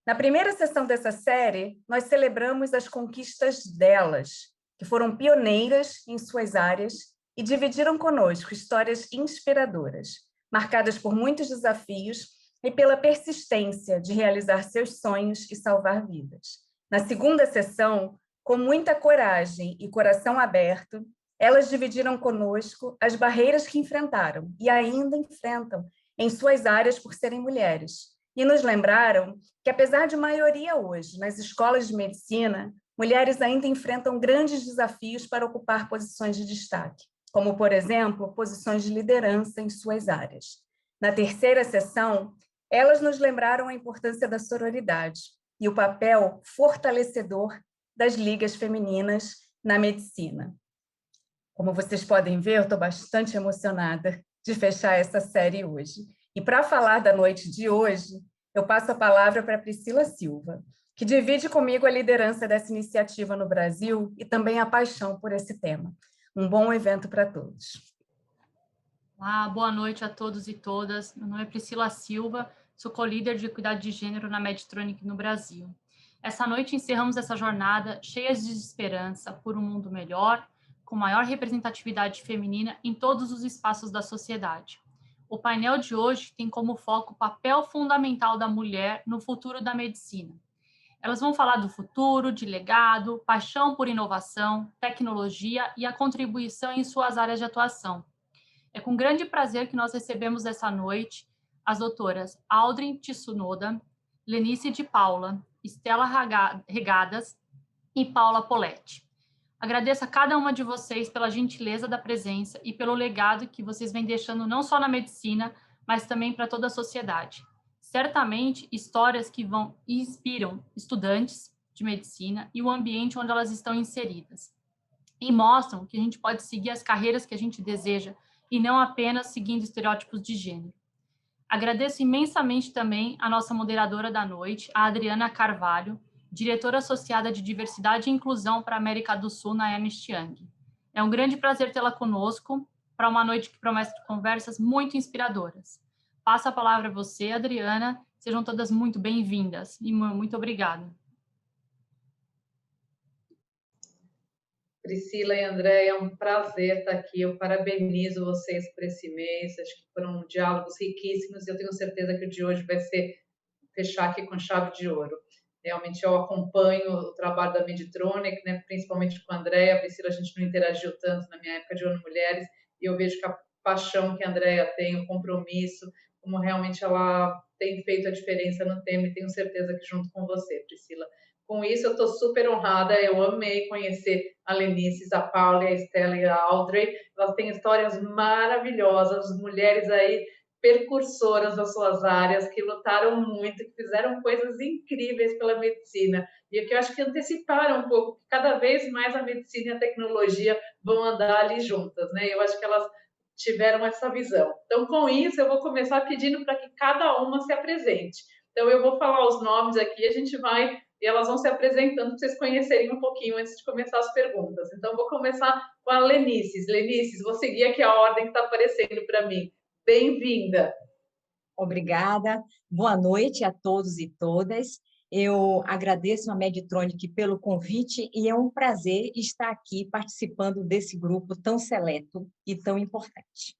Na primeira sessão dessa série, nós celebramos as conquistas delas, que foram pioneiras em suas áreas e dividiram conosco histórias inspiradoras, marcadas por muitos desafios e pela persistência de realizar seus sonhos e salvar vidas. Na segunda sessão, com muita coragem e coração aberto, elas dividiram conosco as barreiras que enfrentaram e ainda enfrentam em suas áreas por serem mulheres. E nos lembraram que, apesar de maioria hoje nas escolas de medicina, mulheres ainda enfrentam grandes desafios para ocupar posições de destaque, como, por exemplo, posições de liderança em suas áreas. Na terceira sessão, elas nos lembraram a importância da sororidade e o papel fortalecedor das ligas femininas na medicina. Como vocês podem ver, eu estou bastante emocionada de fechar essa série hoje. E para falar da noite de hoje, eu passo a palavra para Priscila Silva, que divide comigo a liderança dessa iniciativa no Brasil e também a paixão por esse tema. Um bom evento para todos. Olá, boa noite a todos e todas. Meu nome é Priscila Silva, sou co-líder de Equidade de Gênero na Medtronic no Brasil. Essa noite encerramos essa jornada cheia de esperança por um mundo melhor, com maior representatividade feminina em todos os espaços da sociedade. O painel de hoje tem como foco o papel fundamental da mulher no futuro da medicina. Elas vão falar do futuro, de legado, paixão por inovação, tecnologia e a contribuição em suas áreas de atuação. É com grande prazer que nós recebemos essa noite as doutoras Audrey Tsunoda, Lenice de Paula, Estela Regadas e Paula Poletti. Agradeço a cada uma de vocês pela gentileza da presença e pelo legado que vocês vêm deixando não só na medicina, mas também para toda a sociedade. Certamente, histórias que vão e inspiram estudantes de medicina e o ambiente onde elas estão inseridas. E mostram que a gente pode seguir as carreiras que a gente deseja e não apenas seguindo estereótipos de gênero. Agradeço imensamente também a nossa moderadora da noite, a Adriana Carvalho, diretora associada de Diversidade e Inclusão para a América do Sul na Ernst Young. É um grande prazer tê-la conosco para uma noite que promete conversas muito inspiradoras. Passo a palavra a você, Adriana. Sejam todas muito bem-vindas e muito obrigada. Priscila e André, é um prazer estar aqui. Eu parabenizo vocês por esse mês. Acho que foram diálogos riquíssimos e eu tenho certeza que o de hoje vai ser fechar aqui com chave de ouro. Realmente eu acompanho o trabalho da Medtronic, né, principalmente com a Andréa. A Priscila, a gente não interagiu tanto na minha época de ONU Mulheres, e eu vejo que a paixão que a Andréa tem, o compromisso, como realmente ela tem feito a diferença no tema, e tenho certeza que junto com você, Priscila. Com isso, eu estou super honrada, eu amei conhecer a Lenice, a Paula, a Estela e a Audrey. Elas têm histórias maravilhosas, mulheres aí percursoras das suas áreas, que lutaram muito, que fizeram coisas incríveis pela medicina, e que eu acho que anteciparam um pouco, que cada vez mais a medicina e a tecnologia vão andar ali juntas, né? Eu acho que elas tiveram essa visão. Então, com isso, eu vou começar pedindo para que cada uma se apresente. Então, eu vou falar os nomes aqui, a gente vai, e elas vão se apresentando para vocês conhecerem um pouquinho antes de começar as perguntas. Então, vou começar com a Lenice. Lenice, vou seguir aqui a ordem que está aparecendo para mim. Bem-vinda. Obrigada. Boa noite a todos e todas. Eu agradeço a Medtronic pelo convite e é um prazer estar aqui participando desse grupo tão seleto e tão importante.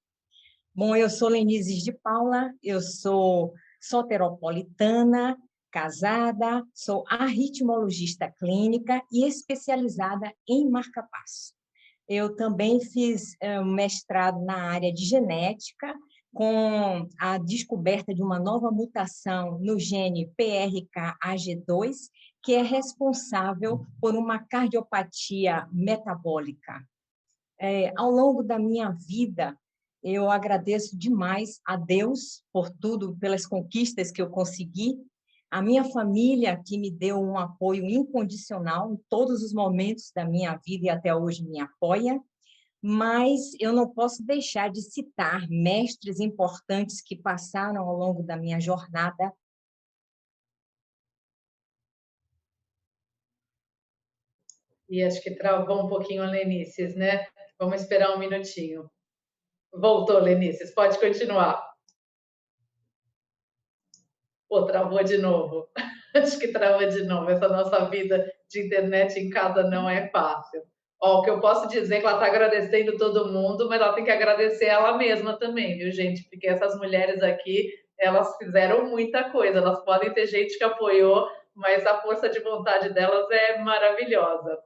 Bom, eu sou Lenice de Paula, eu sou soteropolitana, casada, sou arritmologista clínica e especializada em marca-passo. Eu também fiz mestrado na área de genética, com a descoberta de uma nova mutação no gene PRKAG2, que é responsável por uma cardiopatia metabólica. Ao longo da minha vida, eu agradeço demais a Deus por tudo, pelas conquistas que eu consegui, a minha família, que me deu um apoio incondicional em todos os momentos da minha vida e até hoje me apoia, mas eu não posso deixar de citar mestres importantes que passaram ao longo da minha jornada. E acho que travou um pouquinho a Lenice, né? Vamos esperar um minutinho. Voltou, Lenice, pode continuar. Pô, travou de novo. Acho que travou de novo. Essa nossa vida de internet em casa não é fácil. Ó, o que eu posso dizer é que ela está agradecendo todo mundo, mas ela tem que agradecer ela mesma também, viu, gente? Porque essas mulheres aqui, elas fizeram muita coisa. Elas podem ter gente que apoiou, mas a força de vontade delas é maravilhosa.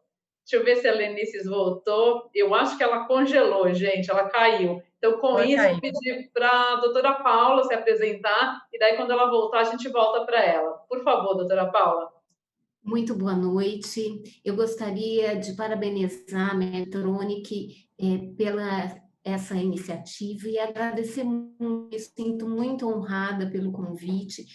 Deixa eu ver se a Lenices voltou. Eu acho que ela congelou, gente, ela caiu. Então, com Ela isso, vou caiu. pedir para a doutora Paula se apresentar, e daí, quando ela voltar, a gente volta para ela. Por favor, doutora Paula. Muito boa noite. Eu gostaria de parabenizar a Medtronic pela essa iniciativa e agradecer muito, me sinto muito honrada pelo convite,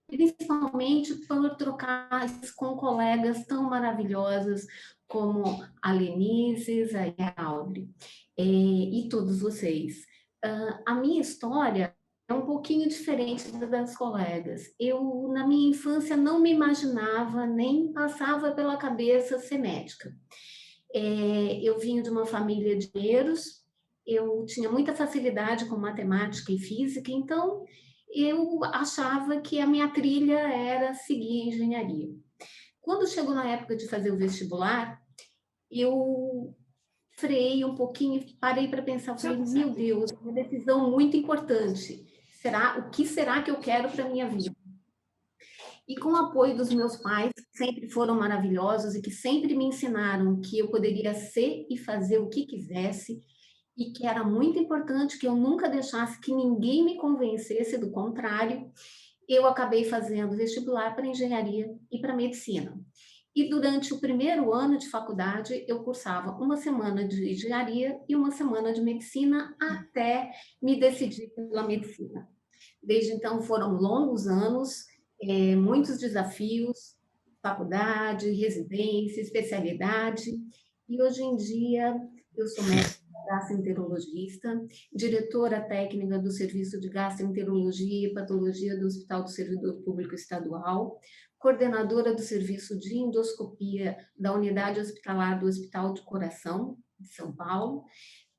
principalmente por trocar com colegas tão maravilhosas como a Lenices, a Audrey, e todos vocês. A minha história é um pouquinho diferente das colegas. Eu, na minha infância, não me imaginava, nem passava pela cabeça ser médica. Eu vim de uma família de engenheiros, eu tinha muita facilidade com matemática e física, então eu achava que a minha trilha era seguir engenharia. Quando chegou na época de fazer o vestibular, eu freiei um pouquinho, parei para pensar, falei, meu Deus, uma decisão muito importante. O que será que eu quero para a minha vida? E com o apoio dos meus pais, que sempre foram maravilhosos e que sempre me ensinaram que eu poderia ser e fazer o que quisesse, e que era muito importante que eu nunca deixasse que ninguém me convencesse do contrário, eu acabei fazendo vestibular para engenharia e para medicina. E durante o primeiro ano de faculdade, eu cursava uma semana de engenharia e uma semana de medicina até me decidir pela medicina. Desde então foram longos anos, muitos desafios, faculdade, residência, especialidade, e hoje em dia eu sou médica gastroenterologista, diretora técnica do Serviço de Gastroenterologia e Patologia do Hospital do Servidor Público Estadual, coordenadora do Serviço de Endoscopia da Unidade Hospitalar do Hospital do Coração, de São Paulo,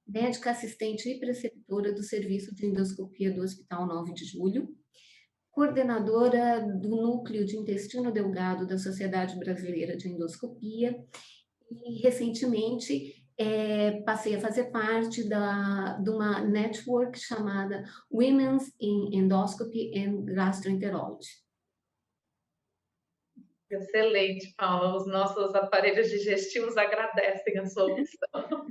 médica assistente e preceptora do Serviço de Endoscopia do Hospital 9 de Julho, coordenadora do Núcleo de Intestino Delgado da Sociedade Brasileira de Endoscopia e, recentemente, passei a fazer parte de uma network chamada Women's in Endoscopy and Gastroenterology. Excelente, Paula. Os nossos aparelhos digestivos agradecem a sua opção.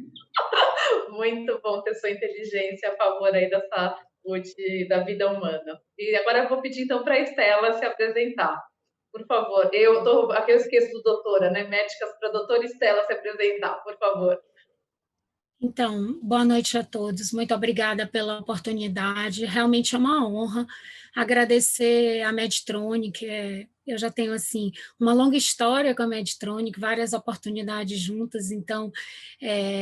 Muito bom ter sua inteligência a favor aí da saúde da vida humana. E agora eu vou pedir então para a Estela se apresentar. Por favor, aqui eu esqueço do doutora, né? Médicas para a doutora Estela se apresentar, por favor. Então, boa noite a todos. Muito obrigada pela oportunidade. Realmente é uma honra agradecer a Medtronic. Eu já tenho assim uma longa história com a Medtronic, várias oportunidades juntas. Então,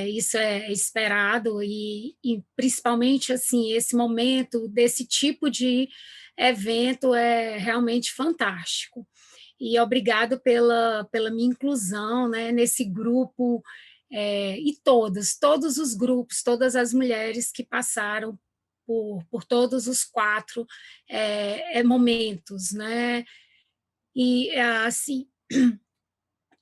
isso é esperado e principalmente assim esse momento desse tipo de evento é realmente fantástico. E obrigado pela minha inclusão, né, nesse grupo. E todos os grupos, todas as mulheres que passaram por todos os 4 momentos, né? E, assim,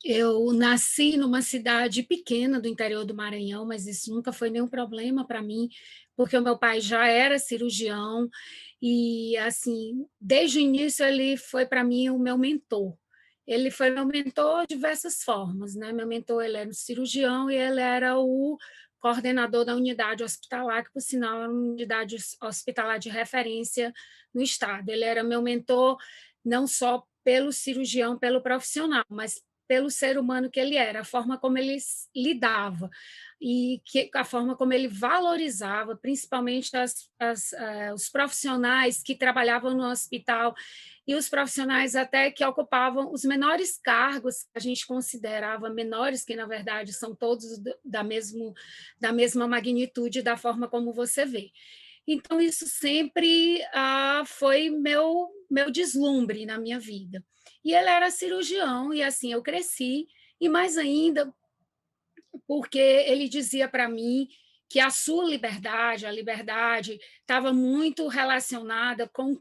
eu nasci numa cidade pequena do interior do Maranhão, mas isso nunca foi nenhum problema para mim, porque o meu pai já era cirurgião e, assim, desde o início ele foi para mim o meu mentor. Ele foi meu mentor de diversas formas, né? Meu mentor, ele era um cirurgião e ele era o coordenador da unidade hospitalar, que, por sinal, era uma unidade hospitalar de referência no estado. Ele era meu mentor não só pelo cirurgião, pelo profissional, mas pelo ser humano que ele era, a forma como ele lidava e a forma como ele valorizava, principalmente os profissionais que trabalhavam no hospital e os profissionais até que ocupavam os menores cargos que a gente considerava menores, que na verdade são todos da mesma magnitude da forma como você vê. Então, isso sempre foi meu deslumbre na minha vida. E ele era cirurgião, e assim eu cresci, e mais ainda porque ele dizia para mim que a sua liberdade, a liberdade, estava muito relacionada com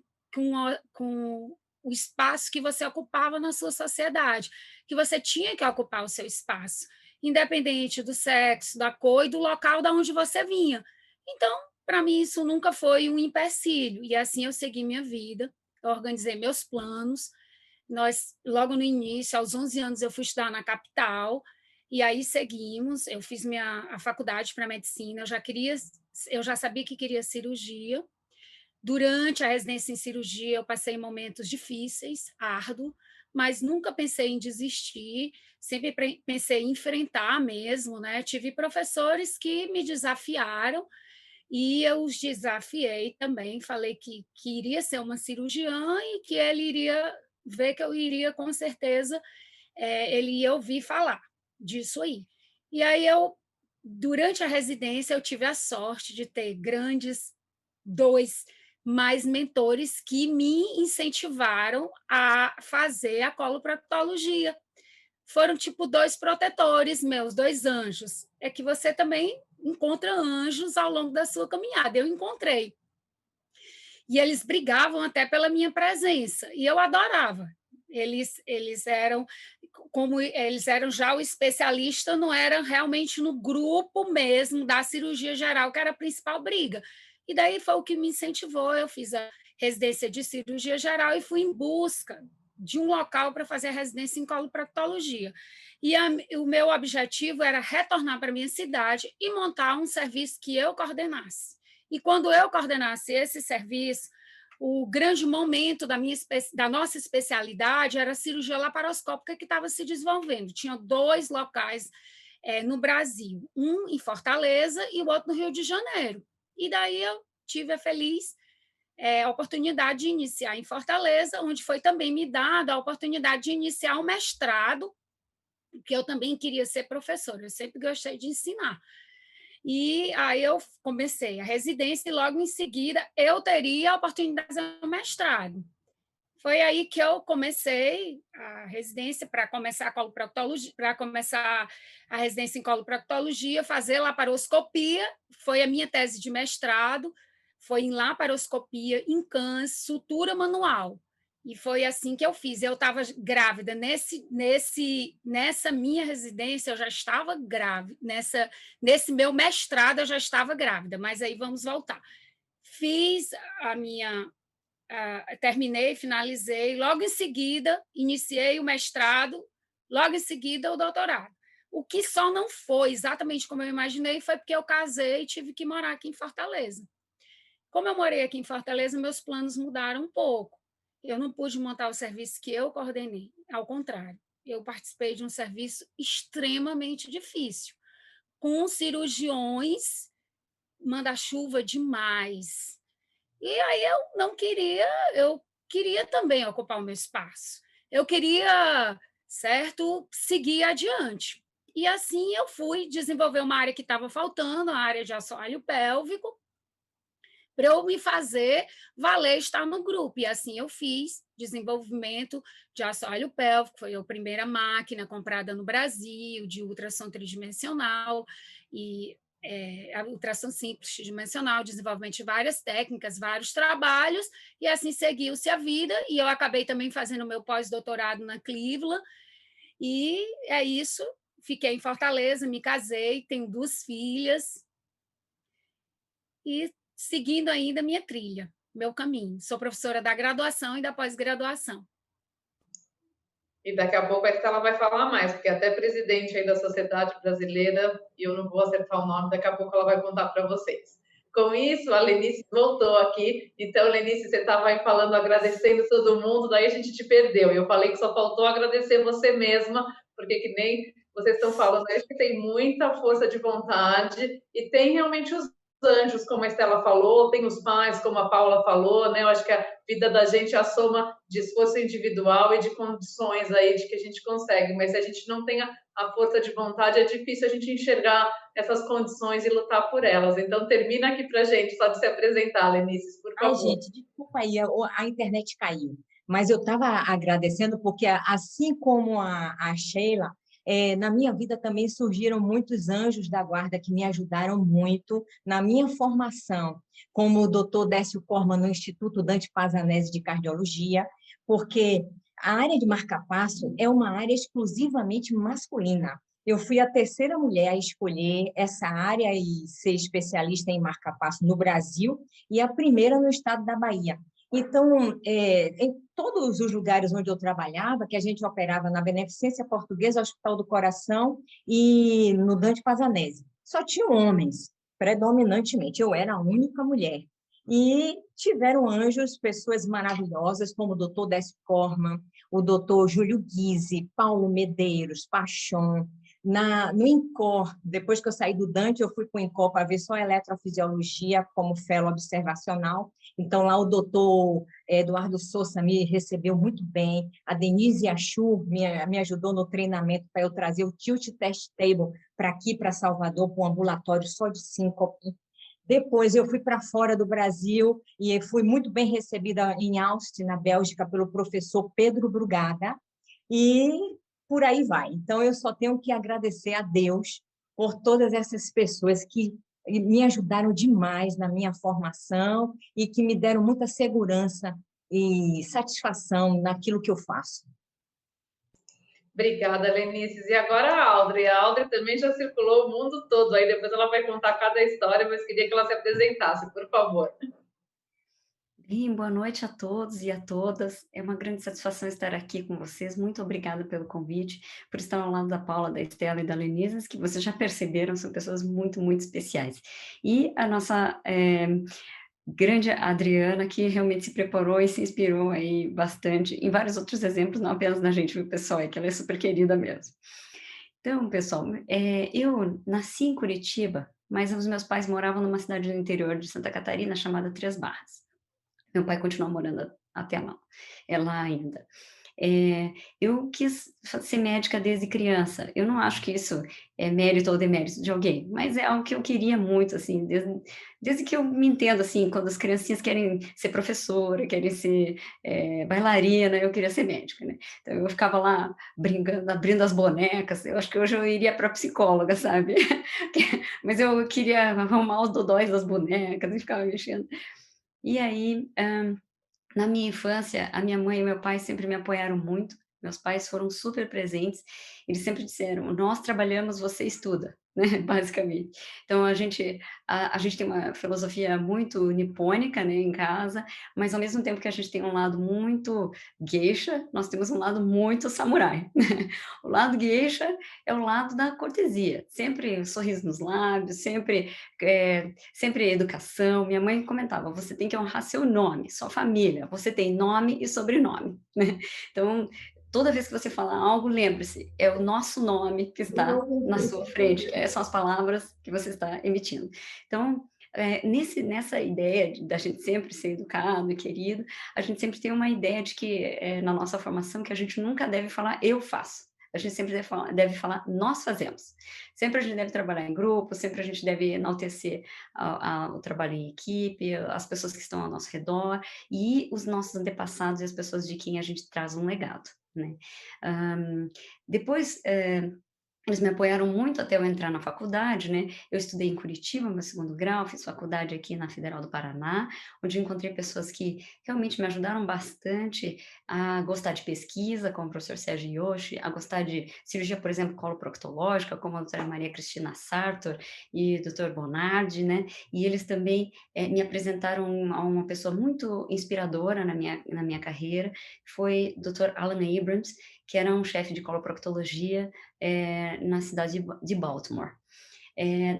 o espaço que você ocupava na sua sociedade, que você tinha que ocupar o seu espaço, independente do sexo, da cor e do local de onde você vinha. Então, para mim, isso nunca foi um empecilho, e assim eu segui minha vida, eu organizei meus planos. Nós, logo no início, aos 11 anos, eu fui estudar na capital, e aí seguimos, eu fiz a faculdade para medicina, eu já sabia que queria cirurgia. Durante a residência em cirurgia, eu passei momentos difíceis, árduos, mas nunca pensei em desistir, sempre pensei em enfrentar mesmo, né? Tive professores que me desafiaram e eu os desafiei também, falei que iria ser uma cirurgiã e que ele iria ver que eu iria, com certeza, ele ia ouvir falar disso aí. E aí durante a residência, eu tive a sorte de ter dois mais mentores que me incentivaram a fazer a coloproctologia. Foram tipo dois protetores meus, dois anjos. É que você também encontra anjos ao longo da sua caminhada. Eu encontrei. E eles brigavam até pela minha presença, e eu adorava. Eles eram, como eles eram já o especialista, não era realmente no grupo mesmo da cirurgia geral, que era a principal briga. E daí foi o que me incentivou. Eu fiz a residência de cirurgia geral e fui em busca de um local para fazer a residência em coloproctologia. E o meu objetivo era retornar para a minha cidade e montar um serviço que eu coordenasse. E quando eu coordenasse esse serviço, o grande momento da nossa especialidade era a cirurgia laparoscópica que estava se desenvolvendo. Tinha 2 locais no Brasil, um em Fortaleza e o outro no Rio de Janeiro. E daí eu tive a feliz oportunidade de iniciar em Fortaleza, onde foi também me dada a oportunidade de iniciar um mestrado, porque eu também queria ser professora, eu sempre gostei de ensinar. E aí eu comecei a residência e logo em seguida eu teria a oportunidade de fazer um mestrado. Foi aí que eu comecei a residência para começar a coloproctologia, para começar a residência em coloproctologia, fazer laparoscopia, foi a minha tese de mestrado, foi em laparoscopia, em câncer, sutura manual. E foi assim que eu fiz. Eu estava grávida. Nessa minha residência, eu já estava grávida. Nesse meu mestrado, eu já estava grávida. Mas aí vamos voltar. Fiz a minha... terminei, finalizei. Logo em seguida, iniciei o mestrado. Logo em seguida, o doutorado. O que só não foi exatamente como eu imaginei foi porque eu casei e tive que morar aqui em Fortaleza. Como eu morei aqui em Fortaleza, meus planos mudaram um pouco. Eu não pude montar o serviço que eu coordenei, ao contrário. Eu participei de um serviço extremamente difícil, com cirurgiões, manda-chuva demais. E aí eu queria também ocupar o meu espaço. Eu queria, certo, seguir adiante. E assim eu fui desenvolver uma área que estava faltando, a área de assoalho pélvico, para eu me fazer valer estar no grupo. E assim eu fiz desenvolvimento de assoalho pélvico, foi a primeira máquina comprada no Brasil, de ultrassom tridimensional, e a ultrassom simples tridimensional, desenvolvimento de várias técnicas, vários trabalhos, e assim seguiu-se a vida, e eu acabei também fazendo meu pós-doutorado na Cleveland, e é isso, fiquei em Fortaleza, me casei, tenho 2 filhas, e seguindo ainda minha trilha, meu caminho. Sou professora da graduação e da pós-graduação. E daqui a pouco a Estela vai falar mais, porque até presidente aí da Sociedade Brasileira, e eu não vou acertar o nome, daqui a pouco ela vai contar para vocês. Com isso, a Lenice voltou aqui. Então, Lenice, você estava aí falando, agradecendo todo mundo, daí a gente te perdeu. Eu falei que só faltou agradecer você mesma, porque que nem vocês estão falando, acho que tem muita força de vontade e tem realmente os anjos, como a Estela falou, tem os pais, como a Paula falou, né? Eu acho que a vida da gente é a soma de esforço individual e de condições aí de que a gente consegue, mas se a gente não tem a força de vontade, é difícil a gente enxergar essas condições e lutar por elas. Então, termina aqui para a gente, só de se apresentar, Lenice, por favor. Ai, gente, desculpa aí, a internet caiu, mas eu estava agradecendo porque, assim como a Sheila, Na minha vida também surgiram muitos anjos da guarda que me ajudaram muito na minha formação, como o Dr. Décio Corman no Instituto Dante Pazanese de Cardiologia, porque a área de marcapasso é uma área exclusivamente masculina. Eu fui a terceira mulher a escolher essa área e ser especialista em marcapasso no Brasil e a primeira no estado da Bahia. Então, em todos os lugares onde eu trabalhava, que a gente operava na Beneficência Portuguesa, Hospital do Coração e no Dante Pazanese, só tinham homens, predominantemente. Eu era a única mulher. E tiveram anjos, pessoas maravilhosas, como o Dr. Décio Corman, o Dr. Júlio Guise, Paulo Medeiros, Pachon. No INCOR, depois que eu saí do Dante, eu fui para o INCOR para ver só eletrofisiologia como fellow observacional. Então, lá o doutor Eduardo Souza me recebeu muito bem. A Denise Achur me ajudou no treinamento para eu trazer o Tilt Test Table para aqui, para Salvador, para um ambulatório só de síncope. Depois eu fui para fora do Brasil e fui muito bem recebida em Aalst, na Bélgica, pelo professor Pedro Brugada, e por aí vai. Então, eu só tenho que agradecer a Deus por todas essas pessoas que me ajudaram demais na minha formação e que me deram muita segurança e satisfação naquilo que eu faço. Obrigada, Lenices. E agora a Audrey. A Audrey também já circulou o mundo todo, aí depois ela vai contar cada história, mas queria que ela se apresentasse, por favor. Bem, boa noite a todos e a todas. É uma grande satisfação estar aqui com vocês. Muito obrigada pelo convite, por estar ao lado da Paula, da Estela e da Lenices, que vocês já perceberam, são pessoas muito, muito especiais. E a nossa grande Adriana, que realmente se preparou e se inspirou aí bastante em vários outros exemplos, não apenas na gente, viu, pessoal, é que ela é super querida mesmo. Então, pessoal, eu nasci em Curitiba, mas os meus pais moravam numa cidade do interior de Santa Catarina chamada Três Barras. Meu pai continua morando até lá, lá ainda. Eu quis ser médica desde criança. Eu não acho que isso é mérito ou demérito de alguém, mas é algo que eu queria muito, assim, desde que eu me entendo, assim, quando as criancinhas querem ser professora, querem ser bailarina, eu queria ser médica, né? Então, eu ficava lá brincando, abrindo as bonecas. Eu acho que hoje eu iria para psicóloga, sabe? Mas eu queria arrumar os dodóis das bonecas e ficava mexendo. E aí, na minha infância, a minha mãe e meu pai sempre me apoiaram muito. Meus pais foram super presentes. Eles sempre disseram: nós trabalhamos, você estuda, né? Basicamente. Então a gente tem uma filosofia muito nipônica, né, em casa, mas ao mesmo tempo que a gente tem um lado muito geisha, nós temos um lado muito samurai. O lado geisha é o lado da cortesia, sempre um sorriso nos lábios, sempre educação. Minha mãe comentava: você tem que honrar seu nome, sua família, você tem nome e sobrenome, né? Então, toda vez que você falar algo, lembre-se, é o nosso nome que está na sua frente, são as palavras que você está emitindo. Então, nessa ideia da gente sempre ser educado e querido, a gente sempre tem uma ideia de que, na nossa formação, que a gente nunca deve falar eu faço. A gente sempre deve falar nós fazemos. Sempre a gente deve trabalhar em grupo, sempre a gente deve enaltecer o trabalho em equipe, as pessoas que estão ao nosso redor e os nossos antepassados e as pessoas de quem a gente traz um legado, né? Depois, eles me apoiaram muito até eu entrar na faculdade, né? Eu estudei em Curitiba, meu segundo grau, fiz faculdade aqui na Federal do Paraná, onde encontrei pessoas que realmente me ajudaram bastante a gostar de pesquisa, como o professor Sérgio Yoshi, a gostar de cirurgia, por exemplo, coloproctológica, como a doutora Maria Cristina Sartor e o doutor Bonardi, né? E eles também me apresentaram a uma pessoa muito inspiradora na minha carreira, foi o doutor Alan Abrams, que era um chefe de coloproctologia na cidade de Baltimore.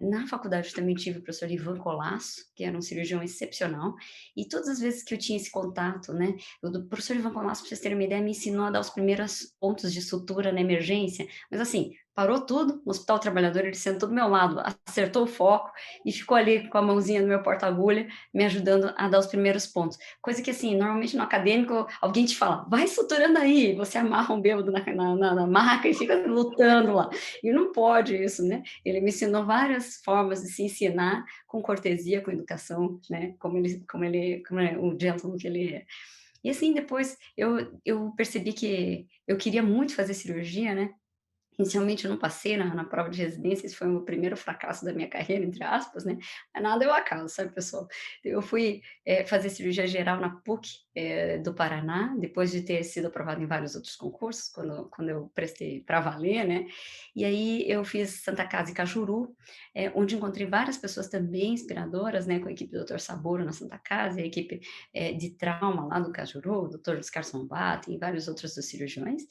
Na faculdade eu também tive o professor Ivan Colasso, que era um cirurgião excepcional, e todas as vezes que eu tinha esse contato, né, o professor Ivan Colasso, para vocês terem uma ideia, me ensinou a dar os primeiros pontos de sutura na emergência, mas assim, parou tudo, no Hospital Trabalhador, ele sentou do meu lado, acertou o foco e ficou ali com a mãozinha no meu porta-agulha, me ajudando a dar os primeiros pontos. Coisa que, assim, normalmente no acadêmico, alguém te fala, vai suturando aí, você amarra um bêbado na maca e fica lutando lá. E não pode isso, né? Ele me ensinou várias formas de se ensinar com cortesia, com educação, né? Como é o gentleman que ele é. E assim, depois eu percebi que eu queria muito fazer cirurgia, né? Inicialmente eu não passei na prova de residência, esse foi o meu primeiro fracasso da minha carreira, entre aspas, né, mas nada é o acaso, sabe, pessoal. Eu fui, fazer cirurgia geral na PUC, do Paraná, depois de ter sido aprovada em vários outros concursos, quando eu prestei para valer, né, e aí eu fiz Santa Casa e Cajuru, onde encontrei várias pessoas também inspiradoras, né, com a equipe do Dr. Saburo na Santa Casa e a equipe, de trauma lá do Cajuru, o Dr. Oscar Sombata e vários outros dos cirurgiões.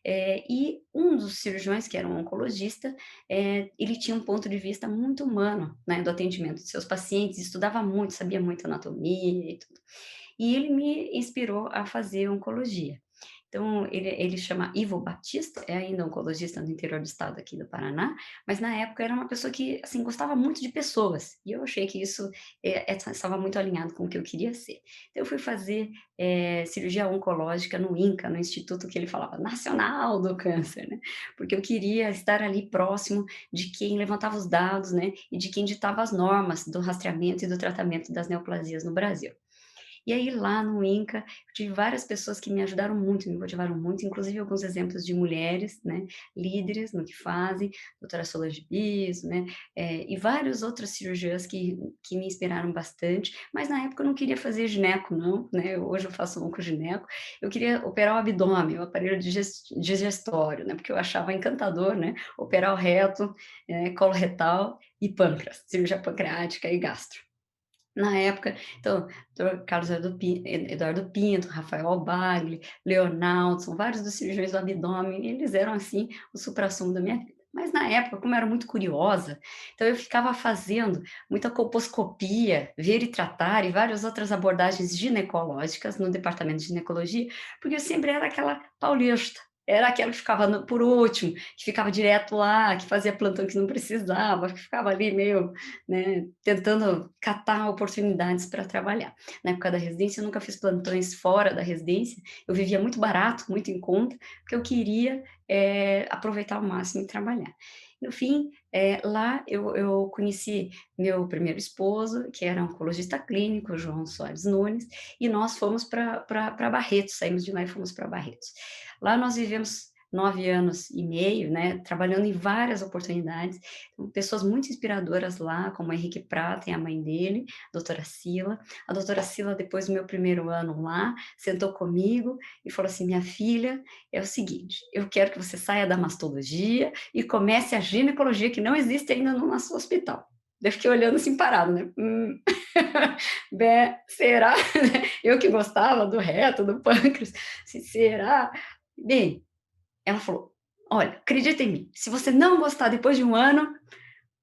E um dos cirurgiões, que era um oncologista, ele tinha um ponto de vista muito humano, né, do atendimento de seus pacientes, estudava muito, sabia muito anatomia e tudo. E ele me inspirou a fazer oncologia. Então, ele chama Ivo Batista, é ainda oncologista no interior do estado aqui do Paraná, mas na época era uma pessoa que, assim, gostava muito de pessoas, e eu achei que isso estava muito alinhado com o que eu queria ser. Então, eu fui fazer cirurgia oncológica no INCA, no instituto que ele falava, Nacional do Câncer, né? Porque eu queria estar ali próximo de quem levantava os dados, né? E de quem ditava as normas do rastreamento e do tratamento das neoplasias no Brasil. E aí lá no INCA, eu tive várias pessoas que me ajudaram muito, me motivaram muito, inclusive alguns exemplos de mulheres, né, líderes no que fazem, doutora Solange Biso, né, e vários outros cirurgiãs que me inspiraram bastante, mas na época eu não queria fazer gineco não, né, hoje eu faço oncogineco, eu queria operar o abdômen, o aparelho digestório, né, porque eu achava encantador, né, operar o reto, colo retal e pâncreas, cirurgia pancreática e gastro. Na época, então, doutor Carlos Eduardo Pinto, Rafael Albagli, Leonaldo, são vários dos cirurgiões do abdômen, eles eram, assim, o suprassumo da minha vida. Mas na época, como eu era muito curiosa, então eu ficava fazendo muita colposcopia, ver e tratar e várias outras abordagens ginecológicas no departamento de ginecologia, porque eu sempre era aquela paulista, era aquela que ficava por último, que ficava direto lá, que fazia plantão que não precisava, que ficava ali meio, né, tentando catar oportunidades para trabalhar. Na época da residência, eu nunca fiz plantões fora da residência, eu vivia muito barato, muito em conta, porque eu queria aproveitar ao máximo e trabalhar. No fim, lá eu conheci meu primeiro esposo, que era oncologista clínico, João Soares Nunes, e nós fomos para Barretos, saímos de lá e fomos para Barretos. Lá nós vivemos 9 anos e meio, né, trabalhando em várias oportunidades, pessoas muito inspiradoras lá, como o Henrique Prata e a mãe dele, doutora Sila. A doutora Sila, depois do meu primeiro ano lá, sentou comigo e falou assim, minha filha, é o seguinte, eu quero que você saia da mastologia e comece a ginecologia, que não existe ainda no nosso hospital. Eu fiquei olhando assim parado, né? Será? Eu que gostava do reto, do pâncreas, será? Bem, ela falou, olha, acredita em mim, se você não gostar depois de um ano,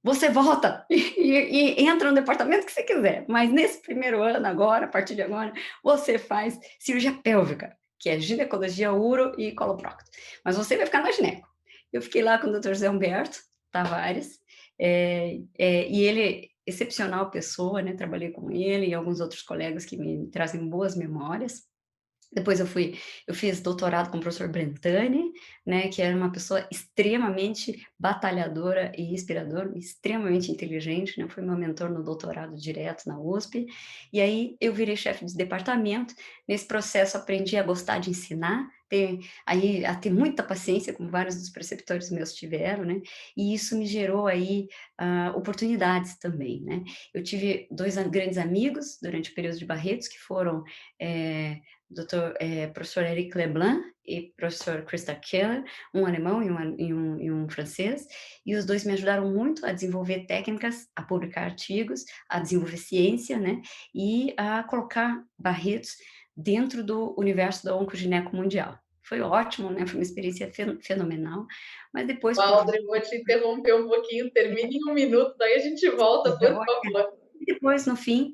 você volta e entra no departamento que você quiser, mas nesse primeiro ano agora, a partir de agora, você faz cirurgia pélvica, que é ginecologia, uro e coloprocto, mas você vai ficar na gineco. Eu fiquei lá com o Dr. Zé Humberto Tavares, e ele, excepcional pessoa, né, trabalhei com ele e alguns outros colegas que me trazem boas memórias. Depois eu fiz doutorado com o professor Brentani, né, que era uma pessoa extremamente batalhadora e inspiradora, extremamente inteligente, né, foi meu mentor no doutorado direto na USP, e aí eu virei chefe de departamento, nesse processo aprendi a gostar de ensinar, a ter muita paciência, como vários dos preceptores meus tiveram, né, e isso me gerou aí oportunidades também, né. Eu tive 2 grandes amigos durante o período de Barretos, que foram professor Eric Leblanc e professor Christa Keller, um alemão e um francês, e os dois me ajudaram muito a desenvolver técnicas, a publicar artigos, a desenvolver ciência, né, e a colocar Barretos dentro do universo da oncogineco mundial. Foi ótimo, né, foi uma experiência fenomenal, mas depois... Valdre, vou te interromper um pouquinho, termine em 1 minuto, daí a gente volta, por favor. Depois, no fim,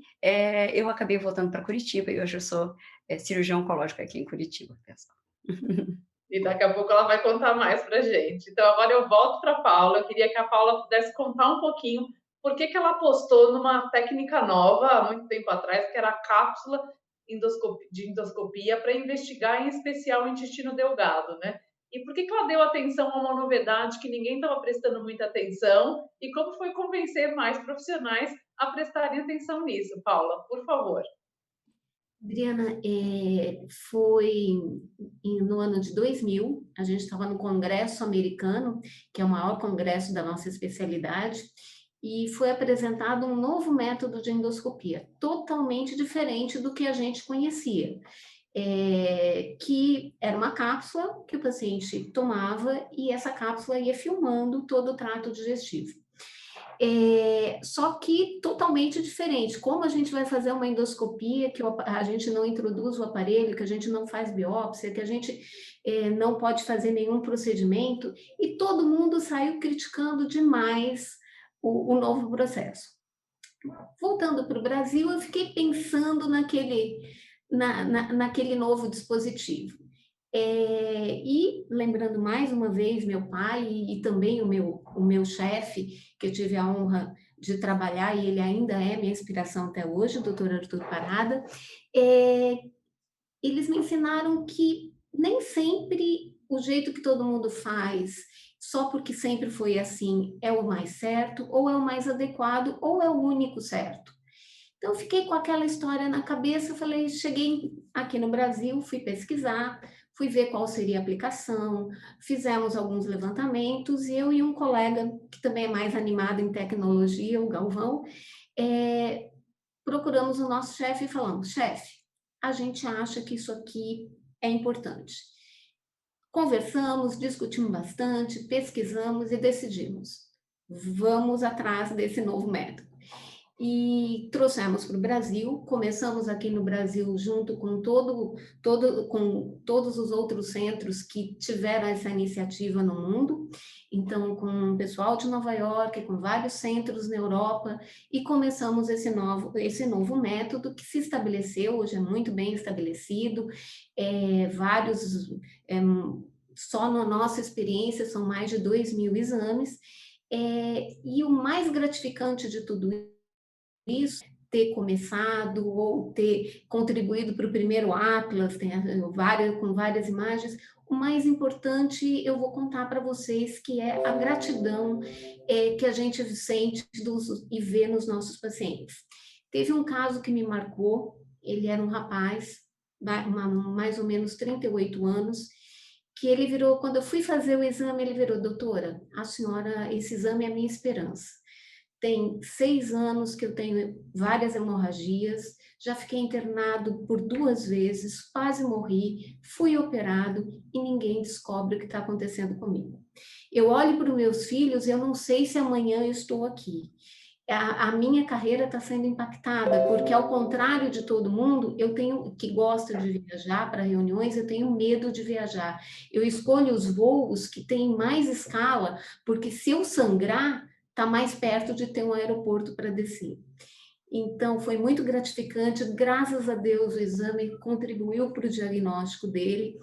eu acabei voltando para Curitiba e hoje eu sou cirurgião oncológico aqui em Curitiba, pessoal. E daqui a pouco ela vai contar mais para a gente. Então, agora eu volto para a Paula. Eu queria que a Paula pudesse contar um pouquinho por que ela apostou numa técnica nova, há muito tempo atrás, que era a cápsula de endoscopia para investigar, em especial, o intestino delgado, né? E por que ela deu atenção a uma novidade que ninguém estava prestando muita atenção? E como foi convencer mais profissionais a prestarem atenção nisso? Paula, por favor. Adriana, foi no ano de 2000, a gente estava no Congresso Americano, que é o maior congresso da nossa especialidade, e foi apresentado um novo método de endoscopia, totalmente diferente do que a gente conhecia, que era uma cápsula que o paciente tomava e essa cápsula ia filmando todo o trato digestivo. Só que totalmente diferente. Como a gente vai fazer uma endoscopia, que a gente não introduz o aparelho, que a gente não faz biópsia, que a gente não pode fazer nenhum procedimento, e todo mundo saiu criticando demais o novo processo. Voltando para o Brasil, eu fiquei pensando naquele novo dispositivo. E lembrando mais uma vez meu pai e também o meu chefe, que eu tive a honra de trabalhar, e ele ainda é minha inspiração até hoje, o doutor Arthur Parada, eles me ensinaram que nem sempre o jeito que todo mundo faz, só porque sempre foi assim, é o mais certo, ou é o mais adequado, ou é o único certo. Então, eu fiquei com aquela história na cabeça, falei, cheguei aqui no Brasil, fui pesquisar, fui ver qual seria a aplicação, fizemos alguns levantamentos, e eu e um colega, que também é mais animado em tecnologia, o Galvão, procuramos o nosso chefe e falamos, chefe, a gente acha que isso aqui é importante. Conversamos, discutimos bastante, pesquisamos e decidimos. Vamos atrás desse novo método. E trouxemos para o Brasil, começamos aqui no Brasil junto com com todos os outros centros que tiveram essa iniciativa no mundo, então com o pessoal de Nova York, com vários centros na Europa, e começamos esse novo método que se estabeleceu, hoje é muito bem estabelecido, só na nossa experiência são mais de 2.000 exames, e o mais gratificante de tudo isso, ter começado ou ter contribuído para o primeiro Atlas, com várias imagens, o mais importante eu vou contar para vocês, que é a gratidão que a gente sente e vê nos nossos pacientes. Teve um caso que me marcou, ele era um rapaz, mais ou menos 38 anos, que ele virou, quando eu fui fazer o exame, ele virou, doutora, esse exame é a minha esperança. Tem 6 anos que eu tenho várias hemorragias, já fiquei internado por 2 vezes, quase morri, fui operado e ninguém descobre o que está acontecendo comigo. Eu olho para os meus filhos e eu não sei se amanhã eu estou aqui. A minha carreira está sendo impactada, porque ao contrário de todo mundo, que gosta de viajar para reuniões, eu tenho medo de viajar. Eu escolho os voos que têm mais escala, porque se eu sangrar, está mais perto de ter um aeroporto para descer. Então, foi muito gratificante, graças a Deus o exame contribuiu para o diagnóstico dele,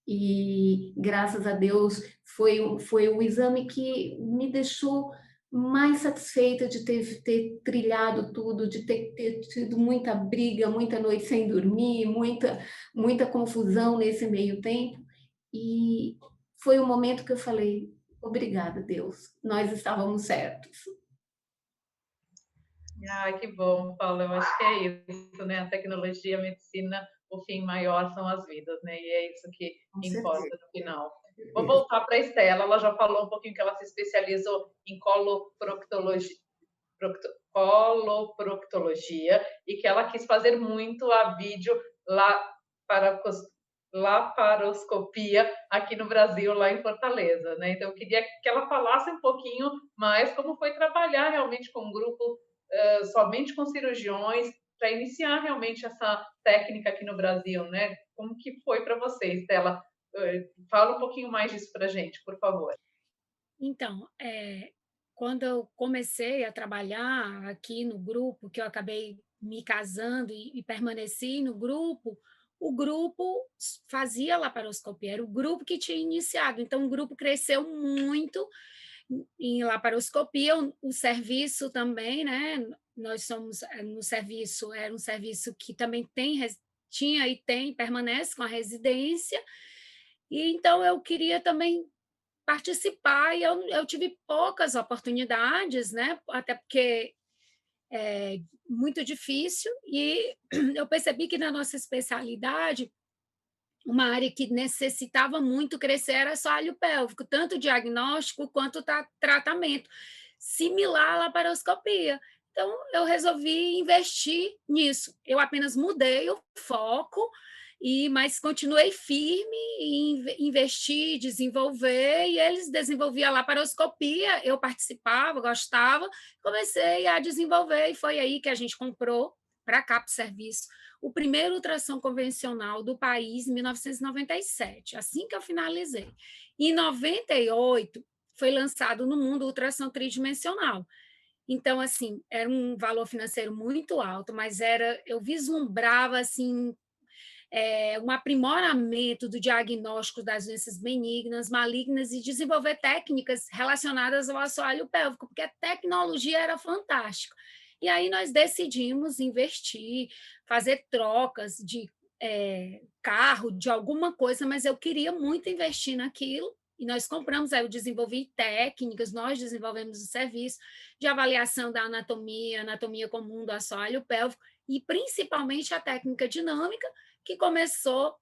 e graças a Deus foi o exame que me deixou mais satisfeita de ter trilhado tudo, de ter tido muita briga, muita noite sem dormir, muita confusão nesse meio tempo, e foi o momento que eu falei, obrigada, Deus, nós estávamos certos. Ah, que bom, Paulo. Eu acho que é isso, né? A tecnologia, a medicina, o fim maior são as vidas, né? E é isso que importa no final. Vou voltar para a Estela. Ela já falou um pouquinho que ela se especializou em coloproctologia e que ela quis fazer muito a vídeo laparoscopia aqui no Brasil, lá em Fortaleza, né? Então, eu queria que ela falasse um pouquinho mais como foi trabalhar realmente com um grupo somente com cirurgiões, para iniciar realmente essa técnica aqui no Brasil, né? Como que foi para você, Estela? Fala um pouquinho mais disso para a gente, por favor. Então, quando eu comecei a trabalhar aqui no grupo, que eu acabei me casando e permaneci no grupo, o grupo fazia laparoscopia, era o grupo que tinha iniciado, então o grupo cresceu muito em laparoscopia, o serviço também, né? Nós somos no serviço, era um serviço que também tinha e tem, permanece com a residência, e então eu queria também participar, e eu tive poucas oportunidades, né? Até porque muito difícil, e eu percebi que na nossa especialidade, uma área que necessitava muito crescer era assoalho pélvico, tanto diagnóstico quanto tratamento, similar à laparoscopia. Então, eu resolvi investir nisso. Eu apenas mudei o foco, mas continuei firme em investir, desenvolver, e eles desenvolviam a laparoscopia, eu participava, gostava, comecei a desenvolver, e foi aí que a gente comprou para cá, para o serviço, o primeiro ultrassom convencional do país, em 1997, assim que eu finalizei. Em 98, foi lançado no mundo o ultrassom tridimensional. Então, assim, era um valor financeiro muito alto, mas eu vislumbrava, assim, um aprimoramento do diagnóstico das doenças benignas, malignas, e desenvolver técnicas relacionadas ao assoalho pélvico, porque a tecnologia era fantástica. E aí nós decidimos investir, fazer trocas de carro, de alguma coisa, mas eu queria muito investir naquilo, e nós compramos, aí eu desenvolvi técnicas, nós desenvolvemos o serviço de avaliação da anatomia comum do assoalho pélvico, e principalmente a técnica dinâmica, que começou a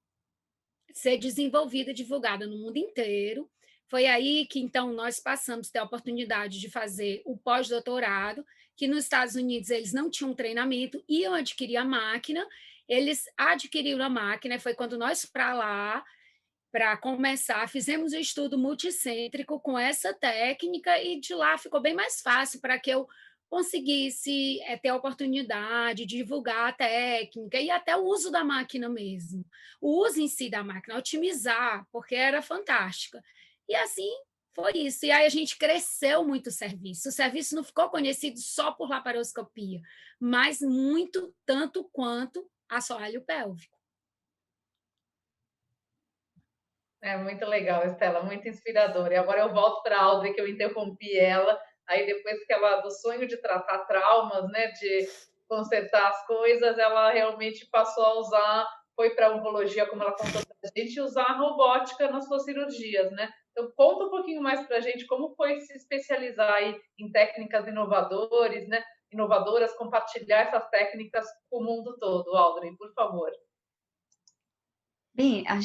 ser desenvolvida e divulgada no mundo inteiro. Foi aí que, então, nós passamos a ter a oportunidade de fazer o pós-doutorado, que nos Estados Unidos eles não tinham treinamento, iam adquirir a máquina, eles adquiriram a máquina, foi quando nós para lá, para começar, fizemos um estudo multicêntrico com essa técnica, e de lá ficou bem mais fácil para que eu conseguisse ter a oportunidade de divulgar a técnica e até o uso da máquina mesmo. O uso em si da máquina, otimizar, porque era fantástica. E assim foi isso. E aí a gente cresceu muito o serviço. O serviço não ficou conhecido só por laparoscopia, mas muito, tanto quanto assoalho pélvico. É muito legal, Estela, muito inspirador. E agora eu volto para a Audrey, que eu interrompi ela, aí depois que ela, do sonho de tratar traumas, né, de consertar as coisas, ela realmente passou a usar, foi para a oncologia, como ela contou para a gente, usar a robótica nas suas cirurgias, né? Então, conta um pouquinho mais para a gente como foi se especializar aí em técnicas inovadoras, compartilhar essas técnicas com o mundo todo. Audrey, por favor. Bem, a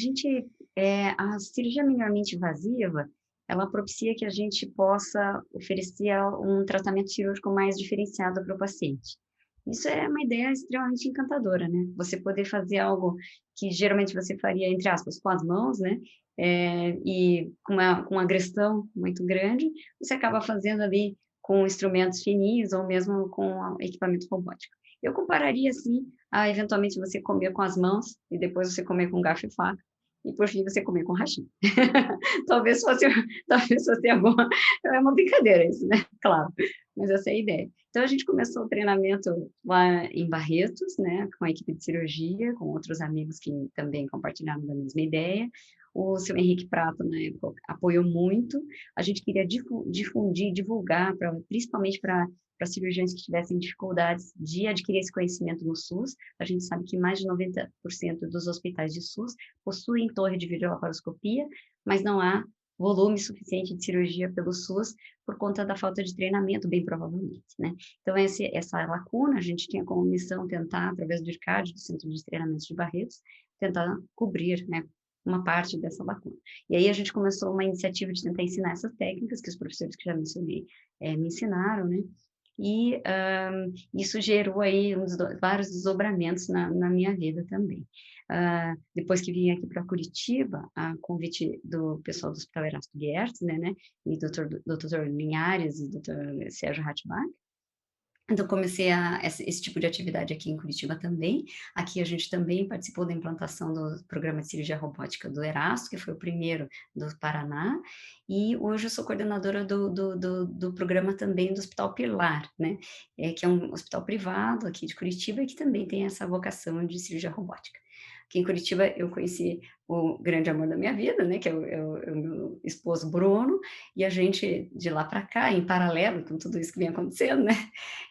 cirurgia minimamente invasiva, ela propicia que a gente possa oferecer um tratamento cirúrgico mais diferenciado para o paciente. Isso é uma ideia extremamente encantadora, né? Você poder fazer algo que geralmente você faria, entre aspas, com as mãos, né? E com uma agressão muito grande, você acaba fazendo ali com instrumentos fininhos ou mesmo com equipamento robótico. Eu compararia, assim, a eventualmente você comer com as mãos e depois você comer com garfo e faca e por fim você comer com rachinho. talvez fosse alguma... É uma brincadeira isso, né? Claro, mas essa é a ideia. Então, a gente começou o treinamento lá em Barretos, né? Com a equipe de cirurgia, com outros amigos que também compartilharam da mesma ideia. O seu Henrique Prato, na época, apoiou muito. A gente queria difundir, divulgar, principalmente para cirurgiões que tivessem dificuldades de adquirir esse conhecimento no SUS. A gente sabe que mais de 90% dos hospitais de SUS possuem torre de videolaparoscopia, mas não há volume suficiente de cirurgia pelo SUS por conta da falta de treinamento, bem provavelmente, né? Então, essa lacuna, a gente tinha como missão tentar, através do IRCAD, do Centro de Treinamentos de Barretos, tentar cobrir, né, uma parte dessa lacuna. E aí a gente começou uma iniciativa de tentar ensinar essas técnicas, que os professores que já mencionei me ensinaram, né? E isso gerou aí vários desdobramentos na minha vida também. Depois que vim aqui para Curitiba, a convite do pessoal do Hospital Erasto Gertz, né, e doutor Linhares e doutor Sérgio Hatbach, então, comecei esse tipo de atividade aqui em Curitiba também. Aqui a gente também participou da implantação do programa de cirurgia robótica do Erasto, que foi o primeiro do Paraná, e hoje eu sou coordenadora do programa também do Hospital Pilar, né, que é um hospital privado aqui de Curitiba e que também tem essa vocação de cirurgia robótica. Aqui em Curitiba eu conheci o grande amor da minha vida, né, que é o meu esposo Bruno, e a gente, de lá para cá, em paralelo com tudo isso que vem acontecendo, né,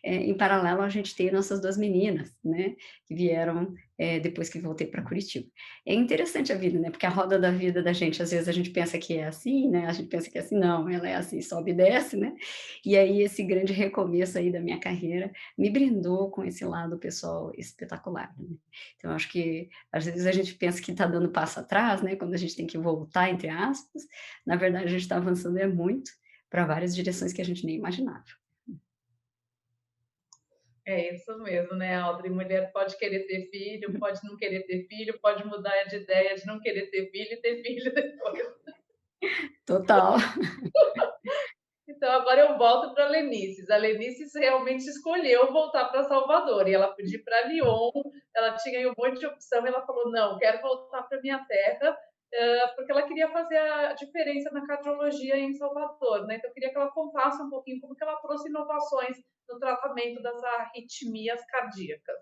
em paralelo a gente tem nossas duas meninas, né, que vieram depois que voltei para Curitiba. É interessante a vida, né? Porque a roda da vida da gente, às vezes a gente pensa que é assim, né? A gente pensa que é assim, não, ela é assim, sobe e desce, né? E aí esse grande recomeço aí da minha carreira me brindou com esse lado pessoal espetacular, né? Então, acho que às vezes a gente pensa que está dando passo atrás, né? Quando a gente tem que voltar, entre aspas, na verdade a gente está avançando muito para várias direções que a gente nem imaginava. É isso mesmo, né, Audrey? Mulher pode querer ter filho, pode não querer ter filho, pode mudar de ideia de não querer ter filho e ter filho depois. Total. Então, agora eu volto para a Lenices. A Lenices realmente escolheu voltar para Salvador, e ela podia ir para Lyon, ela tinha aí um monte de opção, e ela falou, não, quero voltar para minha terra, porque ela queria fazer a diferença na cardiologia em Salvador, né? Então, eu queria que ela contasse um pouquinho como que ela trouxe inovações no tratamento das arritmias cardíacas.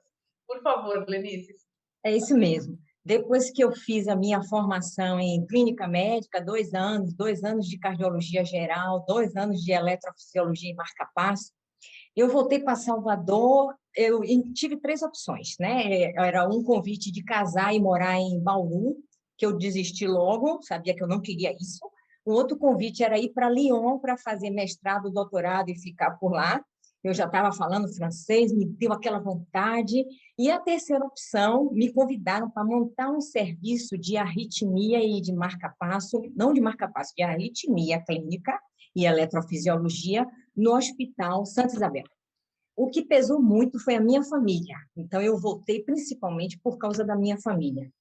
Por favor, Lenices. É isso mesmo. Depois que eu fiz a minha formação em clínica médica, 2 anos de cardiologia geral, 2 anos de eletrofisiologia e marca-passo, eu voltei para Salvador, eu tive 3 opções, né? Era um convite de casar e morar em Bauru, que eu desisti logo, sabia que eu não queria isso. O outro convite era ir para Lyon para fazer mestrado, doutorado e ficar por lá. Eu já estava falando francês, me deu aquela vontade. E a terceira opção, me convidaram para montar um serviço de arritmia e de marca-passo, não de marca-passo, de arritmia clínica e eletrofisiologia, no Hospital Santa Isabel. O que pesou muito foi a minha família. Então, eu voltei principalmente por causa da minha família.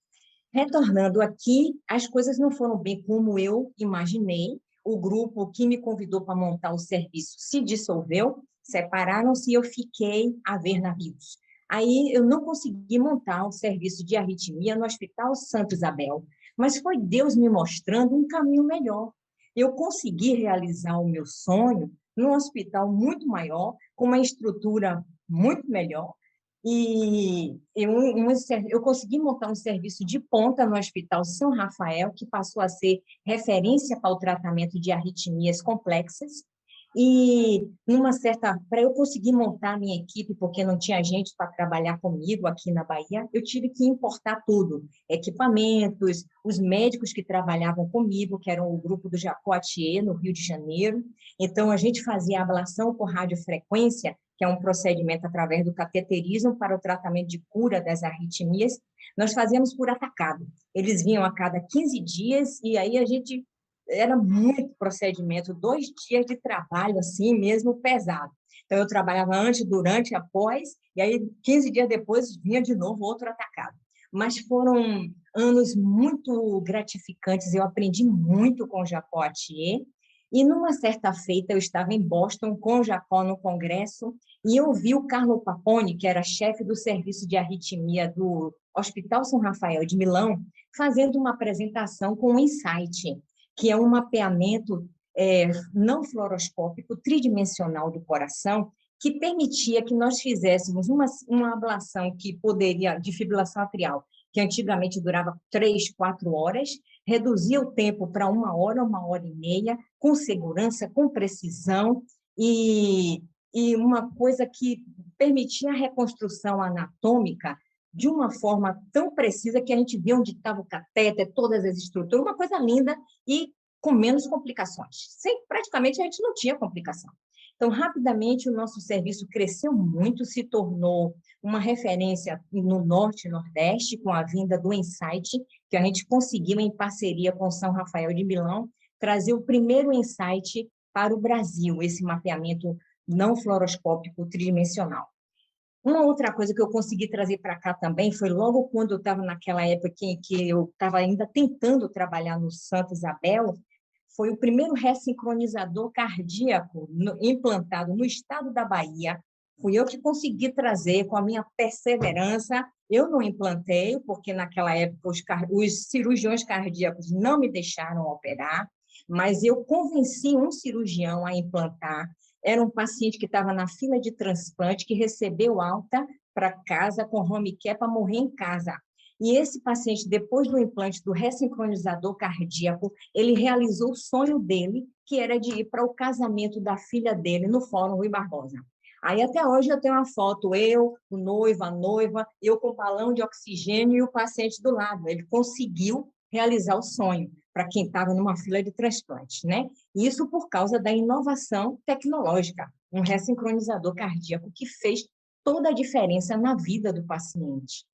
Retornando aqui, as coisas não foram bem como eu imaginei. O grupo que me convidou para montar o serviço se dissolveu, separaram-se e eu fiquei a ver navios. Aí eu não consegui montar um serviço de arritmia no Hospital Santa Isabel, mas foi Deus me mostrando um caminho melhor. Eu consegui realizar o meu sonho num hospital muito maior, com uma estrutura muito melhor, e eu consegui montar um serviço de ponta no Hospital São Rafael, que passou a ser referência para o tratamento de arritmias complexas. E, para eu conseguir montar a minha equipe, porque não tinha gente para trabalhar comigo aqui na Bahia, eu tive que importar tudo, equipamentos, os médicos que trabalhavam comigo, que eram o grupo do Japoatier, no Rio de Janeiro. Então, a gente fazia ablação por radiofrequência, que é um procedimento através do cateterismo para o tratamento de cura das arritmias. Nós fazíamos por atacado. Eles vinham a cada 15 dias e aí a gente... Era muito procedimento, 2 dias de trabalho, assim mesmo, pesado. Então, eu trabalhava antes, durante, após, e aí 15 dias depois vinha de novo outro atacado. Mas foram anos muito gratificantes, eu aprendi muito com o Japoatier, e numa certa feita eu estava em Boston com o Jacó no congresso, e eu vi o Carlo Paponi, que era chefe do serviço de arritmia do Hospital São Rafael de Milão, fazendo uma apresentação com um insight, que é um mapeamento não fluoroscópico tridimensional do coração, que permitia que nós fizéssemos uma ablação que poderia, de fibrilação atrial, que antigamente durava 3, 4 horas, reduzia o tempo para 1 hora, 1h30, com segurança, com precisão, e uma coisa que permitia a reconstrução anatômica de uma forma tão precisa que a gente via onde estava o catéter, todas as estruturas, uma coisa linda e com menos complicações. Praticamente a gente não tinha complicação. Então, rapidamente, o nosso serviço cresceu muito, se tornou uma referência no Norte e Nordeste, com a vinda do Insight, que a gente conseguiu, em parceria com São Rafael de Milão, trazer o primeiro Insight para o Brasil, esse mapeamento não fluoroscópico tridimensional. Uma outra coisa que eu consegui trazer para cá também foi logo quando eu estava naquela época que eu estava ainda tentando trabalhar no Santa Isabel, foi o primeiro ressincronizador cardíaco implantado no estado da Bahia. Fui eu que consegui trazer com a minha perseverança. Eu não implantei, porque naquela época os cirurgiões cardíacos não me deixaram operar, mas eu convenci um cirurgião a implantar. Era um paciente que estava na fila de transplante, que recebeu alta para casa com home care para morrer em casa. E esse paciente, depois do implante do ressincronizador cardíaco, ele realizou o sonho dele, que era de ir para o casamento da filha dele no Fórum Rui Barbosa. Aí até hoje eu tenho uma foto, eu, o noivo, a noiva, eu com balão de oxigênio e o paciente do lado. Ele conseguiu realizar o sonho para quem estava numa fila de transplante, né? Isso por causa da inovação tecnológica, um ressincronizador cardíaco que fez toda a diferença na vida do paciente.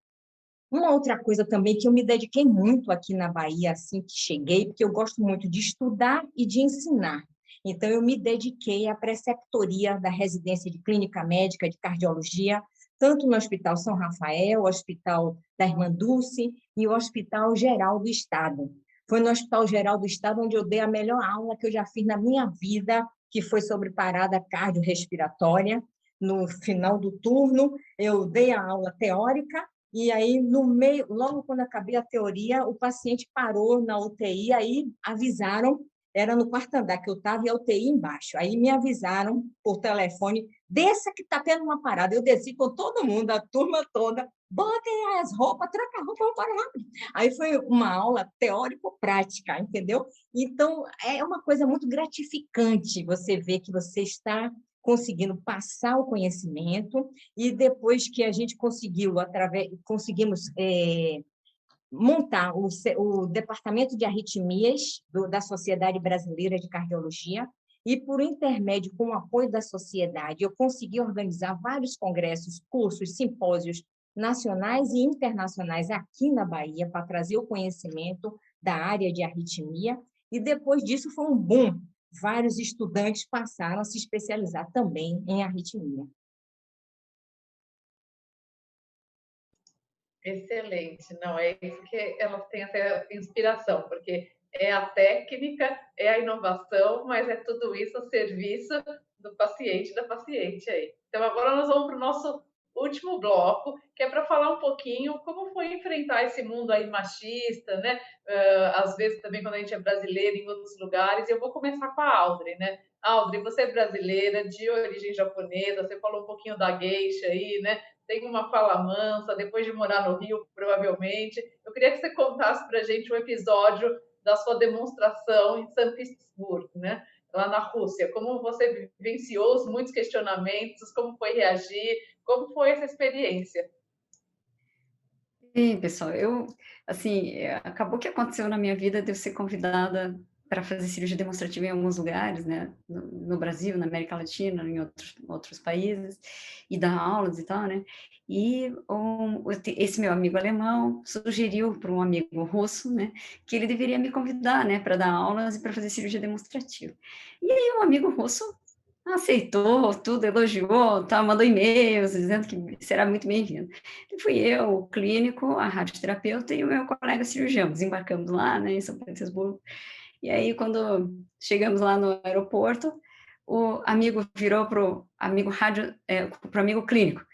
Uma outra coisa também que eu me dediquei muito aqui na Bahia, assim que cheguei, porque eu gosto muito de estudar e de ensinar. Então, eu me dediquei à preceptoria da residência de clínica médica de cardiologia, tanto no Hospital São Rafael, o Hospital da Irmã Dulce e o Hospital Geral do Estado. Foi no Hospital Geral do Estado onde eu dei a melhor aula que eu já fiz na minha vida, que foi sobre parada cardiorrespiratória. No final do turno, eu dei a aula teórica, e aí, no meio, logo quando acabei a teoria, o paciente parou na UTI, aí avisaram, era no quarto andar que eu estava e a UTI embaixo. Aí me avisaram por telefone, desça que está tendo uma parada. Eu desci com todo mundo, a turma toda, botem as roupas, troca a roupa, vamos para rápido. Aí foi uma aula teórico-prática, entendeu? Então, é uma coisa muito gratificante você ver que você está conseguindo passar o conhecimento, e depois que a gente conseguimos montar o Departamento de Arritmias da Sociedade Brasileira de Cardiologia, e por intermédio, com o apoio da sociedade, eu consegui organizar vários congressos, cursos, simpósios nacionais e internacionais aqui na Bahia, para trazer o conhecimento da área de arritmia, e depois disso foi um boom. Vários estudantes passaram a se especializar também em arritmia. Excelente, não, é isso que elas têm essa inspiração, porque é a técnica, é a inovação, mas é tudo isso a serviço do paciente, da paciente aí. Então, agora nós vamos para o nosso último bloco, que é para falar um pouquinho como foi enfrentar esse mundo aí machista, né? Às vezes também quando a gente é brasileiro em outros lugares. Eu vou começar com a Audrey, né? Audrey, você é brasileira, de origem japonesa, você falou um pouquinho da geisha aí, né? Tem uma fala mansa, depois de morar no Rio, provavelmente. Eu queria que você contasse para a gente um episódio da sua demonstração em São Petersburgo, né? Lá na Rússia. Como você vivenciou os muitos questionamentos, como foi reagir, como foi essa experiência? Sim, pessoal, assim, acabou que aconteceu na minha vida de eu ser convidada para fazer cirurgia demonstrativa em alguns lugares, né, no Brasil, na América Latina, em outros países, e dar aulas e tal, né, e esse meu amigo alemão sugeriu para um amigo russo, né, que ele deveria me convidar, né, para dar aulas e para fazer cirurgia demonstrativa. E aí um amigo russo aceitou tudo, elogiou, tá, mandou e-mails dizendo que será muito bem-vindo. E fui eu, o clínico, a radioterapeuta e o meu colega cirurgião. Desembarcamos lá, né, em São Petersburgo. E aí, quando chegamos lá no aeroporto, o amigo virou para o amigo pro amigo clínico.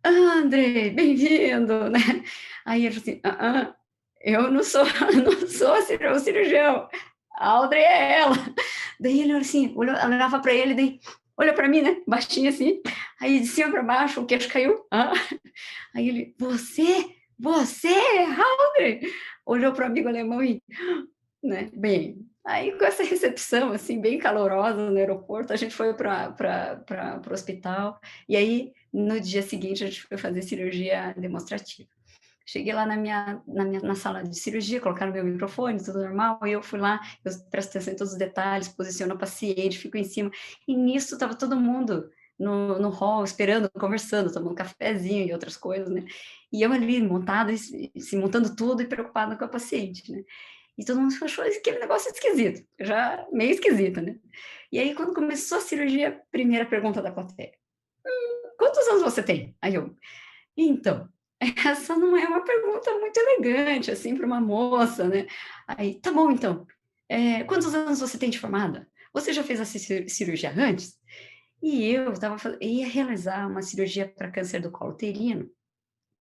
André, bem-vindo, né? Aí ele falou assim, eu não sou o cirurgião, a Audrey é ela. Daí ele assim, olhava para ele, daí olhou para mim, né, baixinho assim, aí de cima para baixo, o queixo caiu. Aí ele, você, Audrey? Olhou para o amigo alemão e, né, bem, aí com essa recepção, assim, bem calorosa no aeroporto, a gente foi para o hospital, e aí, no dia seguinte, a gente foi fazer cirurgia demonstrativa. Cheguei lá na sala de cirurgia, colocaram meu microfone, tudo normal, e eu fui lá, eu presto atenção em todos os detalhes, posiciono o paciente, fico em cima, e nisso estava todo mundo no hall, esperando, conversando, tomando um cafezinho e outras coisas, né? E eu ali, montada, se montando tudo e preocupada com a paciente, né? E todo mundo achou aquele negócio esquisito, já meio esquisito, né? E aí, quando começou a cirurgia, primeira pergunta da plateia, quantos anos você tem? Aí eu, então... Essa não é uma pergunta muito elegante, assim, para uma moça, né? Aí, tá bom, então. Quantos anos você tem de formada? Você já fez essa cirurgia antes? E eu ia realizar uma cirurgia para câncer do colo uterino,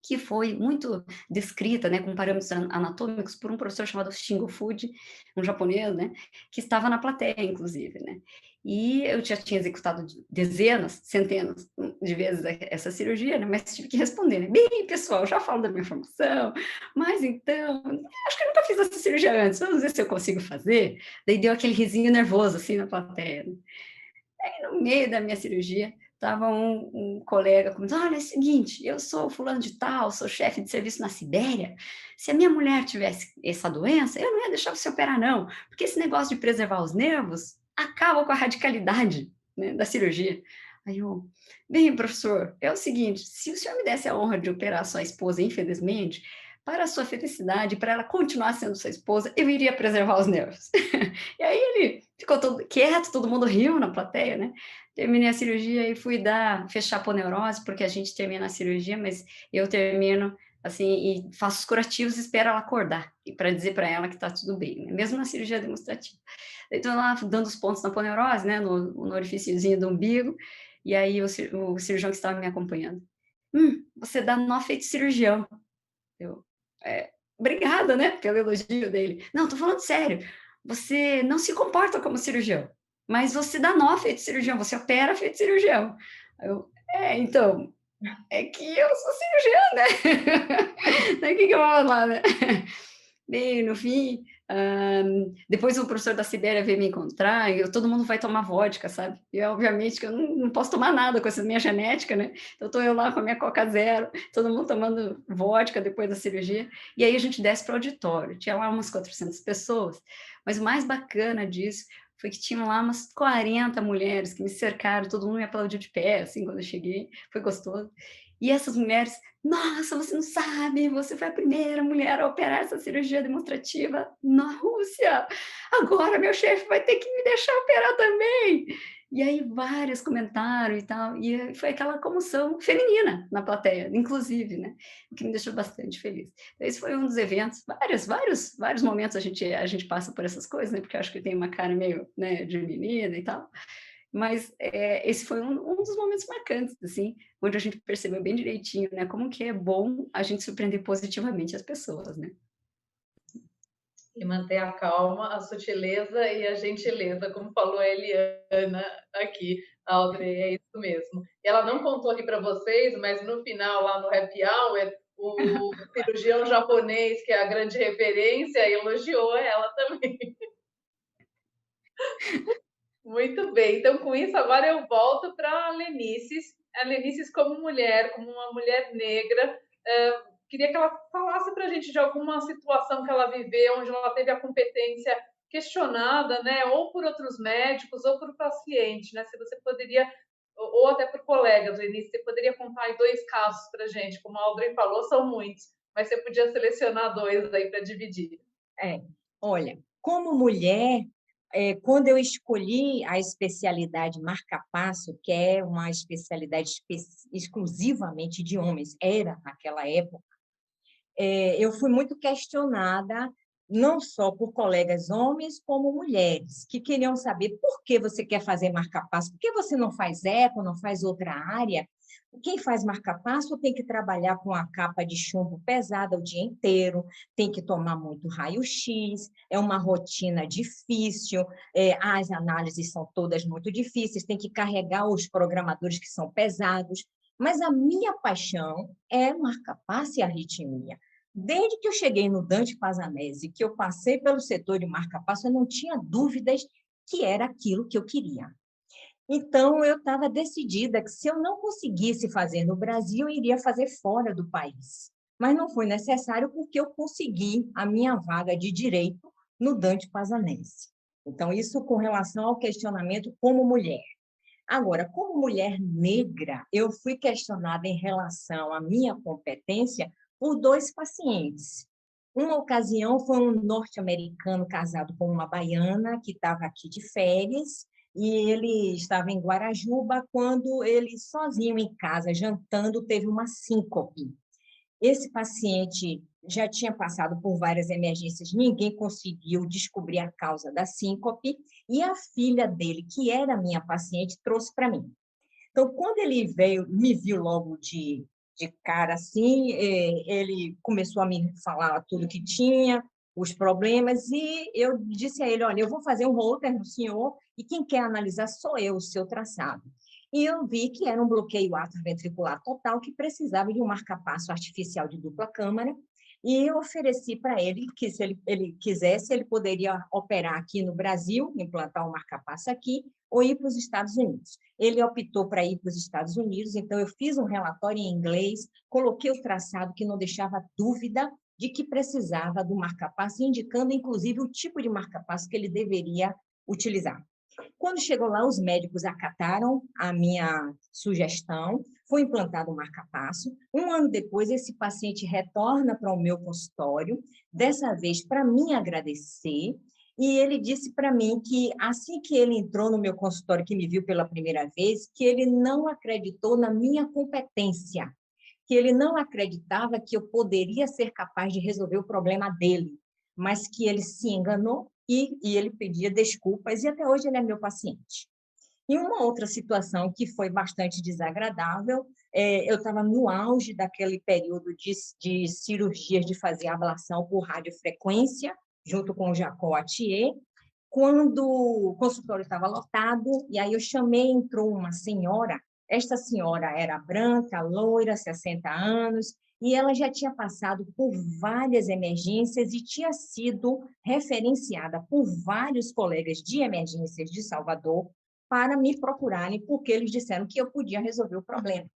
que foi muito descrita, né, com parâmetros anatômicos por um professor chamado Shingo Fuji, um japonês, né, que estava na plateia, inclusive, né, e eu já tinha executado dezenas, centenas de vezes essa cirurgia, né, mas tive que responder, né, bem, pessoal, já falo da minha formação, mas então, acho que eu nunca fiz essa cirurgia antes, vamos ver se eu consigo fazer, daí deu aquele risinho nervoso, assim, na plateia, né? Aí, no meio da minha cirurgia, Estava um colega comigo, olha, é o seguinte, eu sou fulano de tal, sou chefe de serviço na Sibéria, se a minha mulher tivesse essa doença, eu não ia deixar você operar, não, porque esse negócio de preservar os nervos acaba com a radicalidade, né, da cirurgia. Aí eu, bem, professor, é o seguinte, se o senhor me desse a honra de operar sua esposa, infelizmente, para a sua felicidade, para ela continuar sendo sua esposa, eu iria preservar os nervos. E aí ele ficou todo quieto, todo mundo riu na plateia, né? Terminei a cirurgia e fui fechar a aponeurose, porque a gente termina a cirurgia, mas eu termino assim e faço os curativos e espero ela acordar, e para dizer para ela que está tudo bem, né? Mesmo na cirurgia demonstrativa. Então, lá dando os pontos na aponeurose, né, no orifíciozinho do umbigo, e aí o cirurgião que estava me acompanhando, você dá nó feito cirurgião. Eu, obrigada, né, pelo elogio dele. Não, tô falando sério. Você não se comporta como cirurgião, mas você dá nó feito cirurgião, você opera feito cirurgião. Eu, então, é que eu sou cirurgiã, né? Daí o que eu vou falar, né? Bem, no fim, depois o professor da Sibéria veio me encontrar e todo mundo vai tomar vodka, sabe? E obviamente que eu não posso tomar nada com essa minha genética, né? Então estou eu lá com a minha Coca Zero, todo mundo tomando vodka depois da cirurgia, e aí a gente desce para o auditório, tinha lá umas 400 pessoas, mas o mais bacana disso foi que tinham lá umas 40 mulheres que me cercaram, todo mundo me aplaudiu de pé, assim, quando eu cheguei, foi gostoso. E essas mulheres, nossa, você não sabe, você foi a primeira mulher a operar essa cirurgia demonstrativa na Rússia. Agora meu chefe vai ter que me deixar operar também. E aí vários comentaram e tal, e foi aquela comoção feminina na plateia, inclusive, né? O que me deixou bastante feliz. Então, esse foi um dos eventos, vários momentos a gente passa por essas coisas, né? Porque eu acho que tem uma cara meio, né, de menina e tal. Mas esse foi um dos momentos marcantes, assim, onde a gente percebeu bem direitinho, né, como que é bom a gente surpreender positivamente as pessoas, né? E manter a calma, a sutileza e a gentileza, como falou a Eliana aqui, Audrey, é isso mesmo. E ela não contou aqui para vocês, mas no final, lá no Happy Hour, o cirurgião japonês, que é a grande referência, elogiou ela também. Muito bem, então com isso agora eu volto para a Lenices como mulher, como uma mulher negra, queria que ela falasse para a gente de alguma situação que ela viveu, onde ela teve a competência questionada, né, ou por outros médicos ou por paciente, né, se você poderia, ou até por colegas, Lenice, você poderia contar aí 2 casos para a gente, como a Audrey falou, são muitos, mas você podia selecionar 2 aí para dividir. Olha, como mulher, quando eu escolhi a especialidade marca-passo, que é uma especialidade exclusivamente de homens, era naquela época, eu fui muito questionada, não só por colegas homens, como mulheres, que queriam saber por que você quer fazer marca-passo, por que você não faz eco, não faz outra área. Quem faz marca-passo tem que trabalhar com a capa de chumbo pesada o dia inteiro, tem que tomar muito raio-x, é uma rotina difícil, as análises são todas muito difíceis, tem que carregar os programadores que são pesados, mas a minha paixão é marca-passo e arritmia. Desde que eu cheguei no Dante Pazzanese, que eu passei pelo setor de marca-passo, eu não tinha dúvidas que era aquilo que eu queria. Então, eu estava decidida que se eu não conseguisse fazer no Brasil, eu iria fazer fora do país. Mas não foi necessário porque eu consegui a minha vaga de direito no Dante Pazzanese. Então, isso com relação ao questionamento como mulher. Agora, como mulher negra, eu fui questionada em relação à minha competência por 2 pacientes. Uma ocasião foi um norte-americano casado com uma baiana que estava aqui de férias e ele estava em Guarajuba quando ele, sozinho em casa, jantando, teve uma síncope. Esse paciente já tinha passado por várias emergências, ninguém conseguiu descobrir a causa da síncope, e a filha dele, que era minha paciente, trouxe para mim. Então, quando ele veio, me viu logo de cara assim, ele começou a me falar tudo que tinha, os problemas, e eu disse a ele, olha, eu vou fazer um holter no senhor, e quem quer analisar sou eu, o seu traçado. E eu vi que era um bloqueio atrioventricular total, que precisava de um marca-passo artificial de dupla câmara, e eu ofereci para ele que, se ele quisesse, ele poderia operar aqui no Brasil, implantar o marca-passo aqui, ou ir para os Estados Unidos. Ele optou para ir para os Estados Unidos, então eu fiz um relatório em inglês, coloquei o traçado que não deixava dúvida de que precisava do marca-passo, indicando, inclusive, o tipo de marca-passo que ele deveria utilizar. Quando chegou lá, os médicos acataram a minha sugestão, foi implantado o marca-passo. Um ano depois, esse paciente retorna para o meu consultório, dessa vez para me agradecer, e ele disse para mim que, assim que ele entrou no meu consultório, que me viu pela primeira vez, que ele não acreditou na minha competência, que ele não acreditava que eu poderia ser capaz de resolver o problema dele, mas que ele se enganou e ele pedia desculpas, e até hoje ele é meu paciente. E uma outra situação que foi bastante desagradável, eu estava no auge daquele período de cirurgias de fazer ablação por radiofrequência, junto com o Jacó Atier, quando o consultório estava lotado, e aí eu chamei, entrou uma senhora, esta senhora era branca, loira, 60 anos, e ela já tinha passado por várias emergências e tinha sido referenciada por vários colegas de emergências de Salvador para me procurarem, porque eles disseram que eu podia resolver o problema.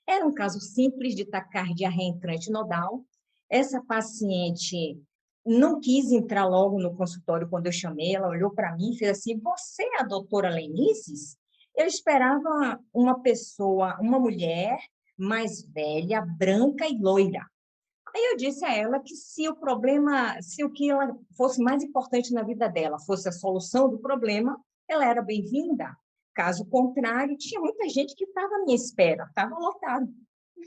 Era um caso simples de taquicardia reentrante nodal. Essa paciente não quis entrar logo no consultório quando eu chamei, ela olhou para mim e fez assim: "Você é a doutora Lenices?" Eu esperava uma pessoa, uma mulher mais velha, branca e loira. Aí eu disse a ela que se o problema, se o que ela fosse mais importante na vida dela fosse a solução do problema, ela era bem-vinda. Caso contrário, tinha muita gente que estava à minha espera, estava lotado,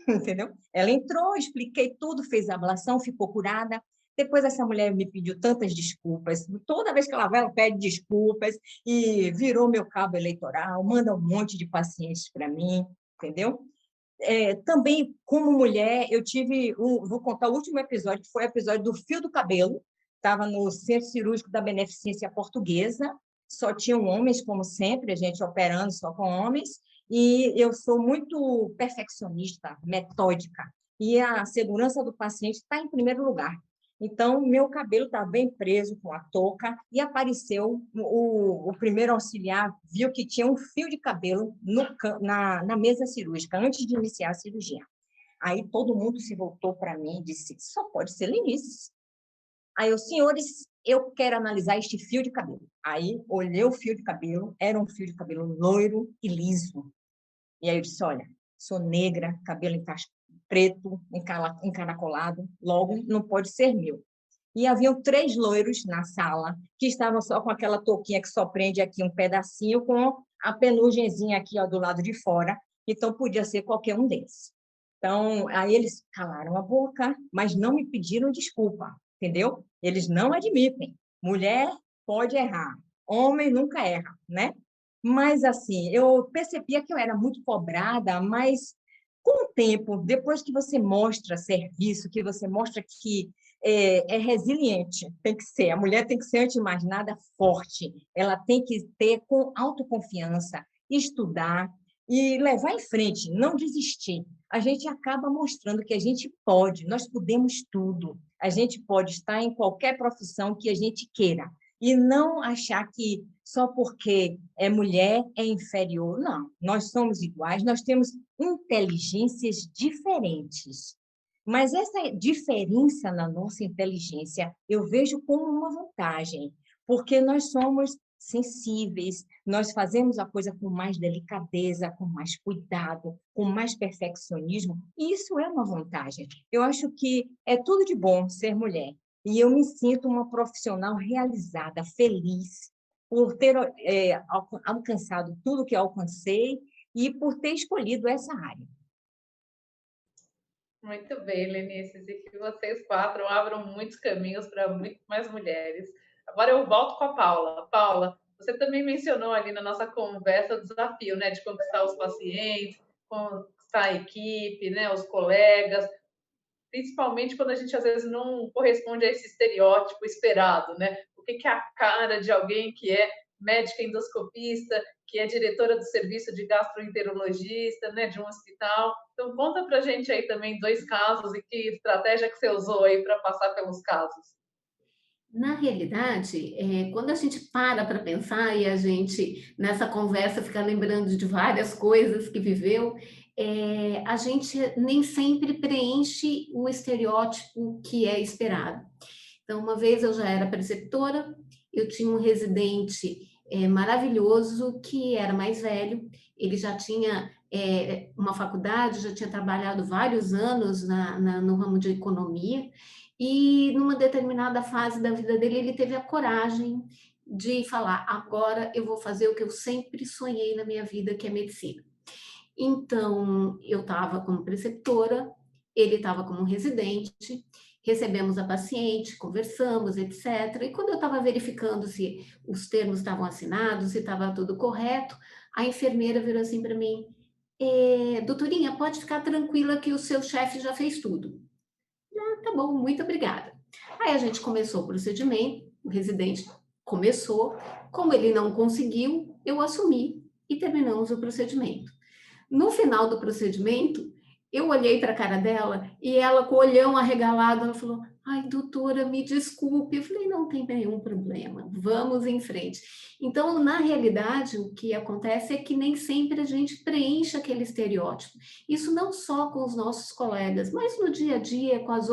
entendeu? Ela entrou, expliquei tudo, fez a ablação, ficou curada. Depois essa mulher me pediu tantas desculpas. Toda vez que ela vai, ela pede desculpas e virou meu cabo eleitoral, manda um monte de pacientes para mim, entendeu? Também, como mulher, eu tive, vou contar o último episódio, que foi o episódio do fio do cabelo. Estava no Centro Cirúrgico da Beneficência Portuguesa, só tinham homens, como sempre, a gente operando só com homens, e eu sou muito perfeccionista, metódica, e a segurança do paciente está em primeiro lugar. Então, meu cabelo está bem preso com a touca, e apareceu o primeiro auxiliar, viu que tinha um fio de cabelo na mesa cirúrgica, antes de iniciar a cirurgia. Aí todo mundo se voltou para mim e disse: "Só pode ser Lenices." Aí eu: "Senhores, eu quero analisar este fio de cabelo." Aí olhei o fio de cabelo, era um fio de cabelo loiro e liso. E aí eu disse: "Olha, sou negra, cabelo preto, encaracolado, logo não pode ser meu." E haviam 3 loiros na sala, que estavam só com aquela touquinha que só prende aqui um pedacinho, com a penugenzinha aqui, ó, do lado de fora, então podia ser qualquer um deles. Então, aí eles calaram a boca, mas não me pediram desculpa, entendeu? Eles não admitem. Mulher pode errar, homem nunca erra, né? Mas, assim, eu percebia que eu era muito cobrada, mas com o tempo, depois que você mostra serviço, que você mostra que é resiliente, tem que ser. A mulher tem que ser, antes de mais nada, forte. Ela tem que ter com autoconfiança, estudar e levar em frente, não desistir. A gente acaba mostrando que a gente pode, nós podemos tudo. A gente pode estar em qualquer profissão que a gente queira. E não achar que só porque é mulher é inferior. Não, nós somos iguais, nós temos inteligências diferentes. Mas essa diferença na nossa inteligência eu vejo como uma vantagem, porque nós somos sensíveis, nós fazemos a coisa com mais delicadeza, com mais cuidado, com mais perfeccionismo, e isso é uma vantagem. Eu acho que é tudo de bom ser mulher, e eu me sinto uma profissional realizada, feliz, por ter alcançado tudo que alcancei e por ter escolhido essa área. Muito bem, Lenices, e que vocês 4 abram muitos caminhos para muito mais mulheres. Agora eu volto com a Paula. Paula, você também mencionou ali na nossa conversa o desafio, né, de conquistar os pacientes, conquistar a equipe, né, os colegas, principalmente quando a gente às vezes não corresponde a esse estereótipo esperado, né? O que é a cara de alguém que é médica endoscopista, que é diretora do serviço de gastroenterologista, né, de um hospital. Então, conta para a gente aí também 2 casos e que estratégia que você usou aí para passar pelos casos. Na realidade, quando a gente para pensar e a gente, nessa conversa, fica lembrando de várias coisas que viveu, a gente nem sempre preenche o estereótipo que é esperado. Então, uma vez eu já era preceptora, eu tinha um residente maravilhoso que era mais velho, ele já tinha uma faculdade, já tinha trabalhado vários anos no ramo de economia, e numa determinada fase da vida dele, ele teve a coragem de falar: agora eu vou fazer o que eu sempre sonhei na minha vida, que é medicina. Então, eu estava como preceptora, ele estava como residente, recebemos a paciente, conversamos, etc. E quando eu estava verificando se os termos estavam assinados, se estava tudo correto, a enfermeira virou assim para mim: doutorinha, pode ficar tranquila que o seu chefe já fez tudo. Tá bom, muito obrigada. Aí a gente começou o procedimento, o residente começou, como ele não conseguiu, eu assumi e terminamos o procedimento. No final do procedimento, eu olhei para a cara dela e ela, com o olhão arregalado, ela falou: ai, doutora, me desculpe. Eu falei: não tem nenhum problema, vamos em frente. Então, na realidade, o que acontece é que nem sempre a gente preenche aquele estereótipo. Isso não só com os nossos colegas, mas no dia a dia, com os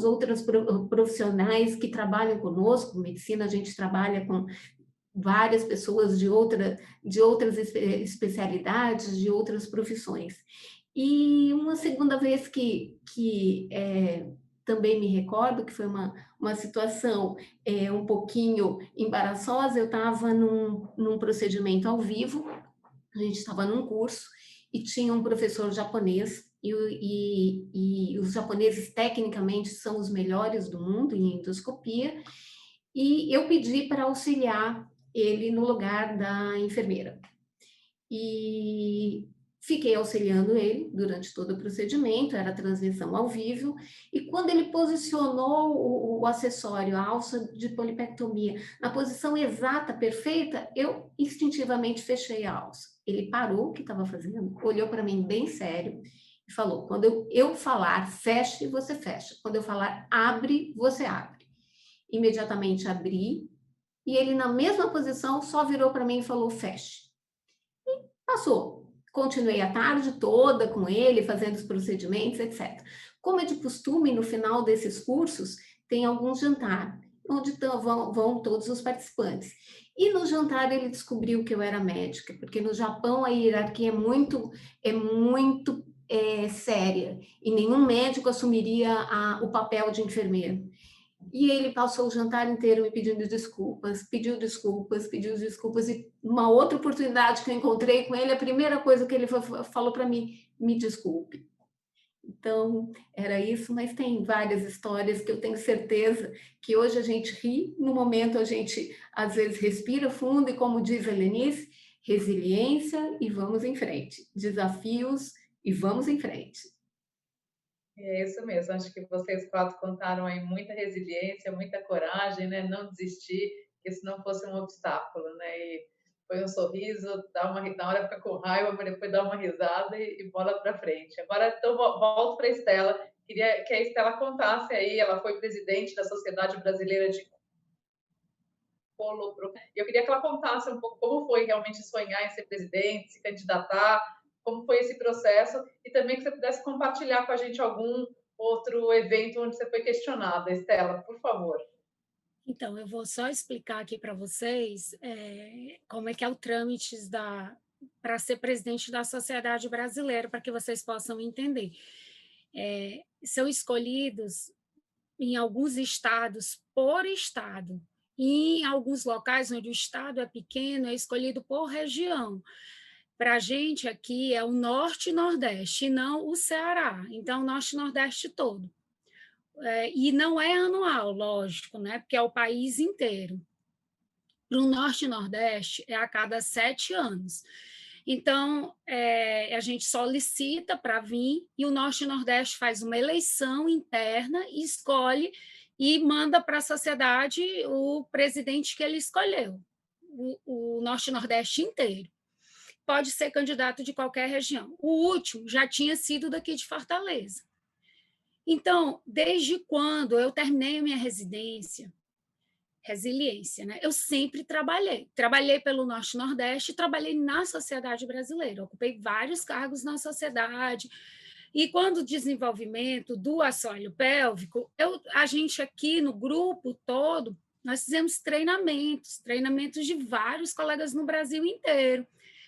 outros profissionais que trabalham conosco. Medicina, a gente trabalha com várias pessoas de outras especialidades, de outras profissões. E uma segunda vez que também me recordo, que foi uma situação um pouquinho embaraçosa, eu estava num procedimento ao vivo, a gente estava num curso, e tinha um professor japonês, e os japoneses tecnicamente são os melhores do mundo em endoscopia, e eu pedi para auxiliar ele no lugar da enfermeira. E fiquei auxiliando ele durante todo o procedimento, era transmissão ao vivo, e quando ele posicionou o acessório, a alça de polipectomia, na posição exata, perfeita, eu instintivamente fechei a alça. Ele parou o que estava fazendo, olhou para mim bem sério e falou: quando eu falar feche, você fecha. Quando eu falar abre, você abre. Imediatamente abri, e ele, na mesma posição, só virou para mim e falou: feche. E passou. Continuei a tarde toda com ele, fazendo os procedimentos, etc. Como é de costume, no final desses cursos, tem algum jantar, onde vão todos os participantes. E no jantar ele descobriu que eu era médica, porque no Japão a hierarquia é muito séria, e nenhum médico assumiria o papel de enfermeiro. E ele passou o jantar inteiro me pedindo desculpas, pediu desculpas, e uma outra oportunidade que eu encontrei com ele, a primeira coisa que ele falou para mim: me desculpe. Então, era isso, mas tem várias histórias que eu tenho certeza que hoje a gente ri, no momento a gente às vezes respira fundo e, como diz a Lenice, resiliência e vamos em frente, desafios e vamos em frente. É isso mesmo, acho que vocês 4 contaram aí muita resiliência, muita coragem, né? Não desistir, que isso não fosse um obstáculo, né? E foi um sorriso, na hora fica com raiva, mas depois dá uma risada e bola para frente. Agora, então, volto para a Estela. Queria que a Estela contasse aí, ela foi presidente da Sociedade Brasileira de Coloproctologia. Eu queria que ela contasse um pouco como foi realmente sonhar em ser presidente, se candidatar, como foi esse processo, e também que você pudesse compartilhar com a gente algum outro evento onde você foi questionada. Estela, por favor. Então, eu vou só explicar aqui para vocês como é que é o trâmite para ser presidente da Sociedade Brasileira, para que vocês possam entender. São escolhidos em alguns estados por estado, e em alguns locais onde o estado é pequeno, é escolhido por região. Para a gente aqui é o Norte e Nordeste, e não o Ceará. Então, o Norte e Nordeste todo. E não é anual, lógico, né? Porque é o país inteiro. Para o Norte e Nordeste é a cada 7 anos. Então, a gente solicita para vir, e o Norte e Nordeste faz uma eleição interna, escolhe e manda para a sociedade o presidente que ele escolheu. o Norte e Nordeste inteiro. Pode ser candidato de qualquer região. O último já tinha sido daqui de Fortaleza. Então, desde quando eu terminei a minha resiliência, né? Eu sempre trabalhei pelo Norte e Nordeste, trabalhei na sociedade brasileira, ocupei vários cargos na sociedade, e quando o desenvolvimento do assoalho pélvico, a gente aqui no grupo todo, nós fizemos treinamentos de vários colegas no Brasil inteiro.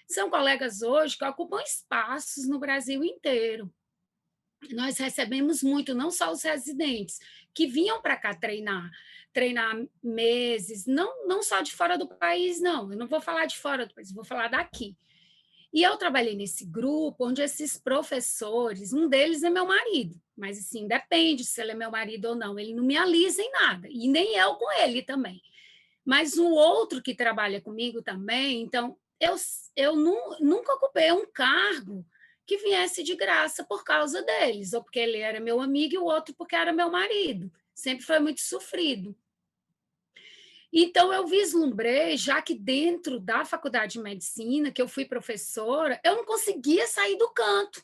São colegas hoje que ocupam espaços no Brasil inteiro. Nós recebemos muito, não só os residentes, que vinham para cá treinar meses, não só de fora do país, não. Eu não vou falar de fora do país, vou falar daqui. E eu trabalhei nesse grupo onde esses professores, um deles é meu marido, mas assim, depende se ele é meu marido ou não, ele não me alisa em nada, e nem eu com ele também. Mas o outro que trabalha comigo também, então, eu nunca ocupei um cargo que viesse de graça por causa deles, ou porque ele era meu amigo e o outro porque era meu marido. Sempre foi muito sofrido. Então, eu vislumbrei, já que dentro da faculdade de medicina, que eu fui professora, eu não conseguia sair do canto.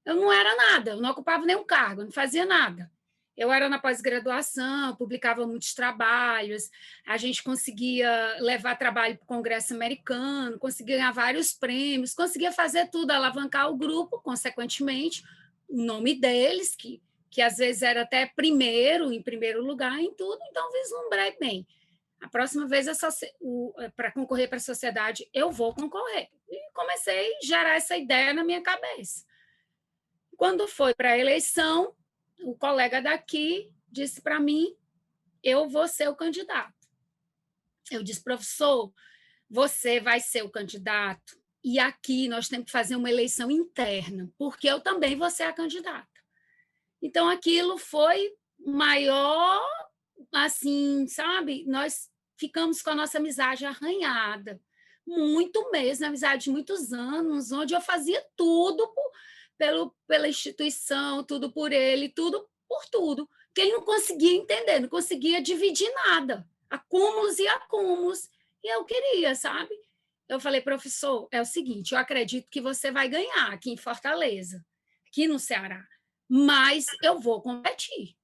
Eu não era nada, eu não ocupava nenhum cargo, eu não fazia nada. Eu era na pós-graduação, publicava muitos trabalhos, a gente conseguia levar trabalho para o Congresso americano, conseguia ganhar vários prêmios, conseguia fazer tudo, alavancar o grupo, consequentemente, o nome deles, que às vezes era até em primeiro lugar em tudo, então vislumbrei bem. A próxima vez, para concorrer para a sociedade, eu vou concorrer. E comecei a gerar essa ideia na minha cabeça. Quando foi para a eleição, o colega daqui disse para mim, eu vou ser o candidato. Eu disse, professor, você vai ser o candidato e aqui nós temos que fazer uma eleição interna, porque eu também vou ser a candidata. Então, aquilo foi maior, assim, sabe? Nós ficamos com a nossa amizade arranhada, muito mesmo, amizade de muitos anos, onde eu fazia tudo pela instituição, tudo por ele, tudo por tudo, que ele não conseguia entender, não conseguia dividir nada, acúmulos e acúmulos, e eu queria, sabe? Eu falei, professor, é o seguinte, eu acredito que você vai ganhar aqui em Fortaleza, aqui no Ceará, mas eu vou competir.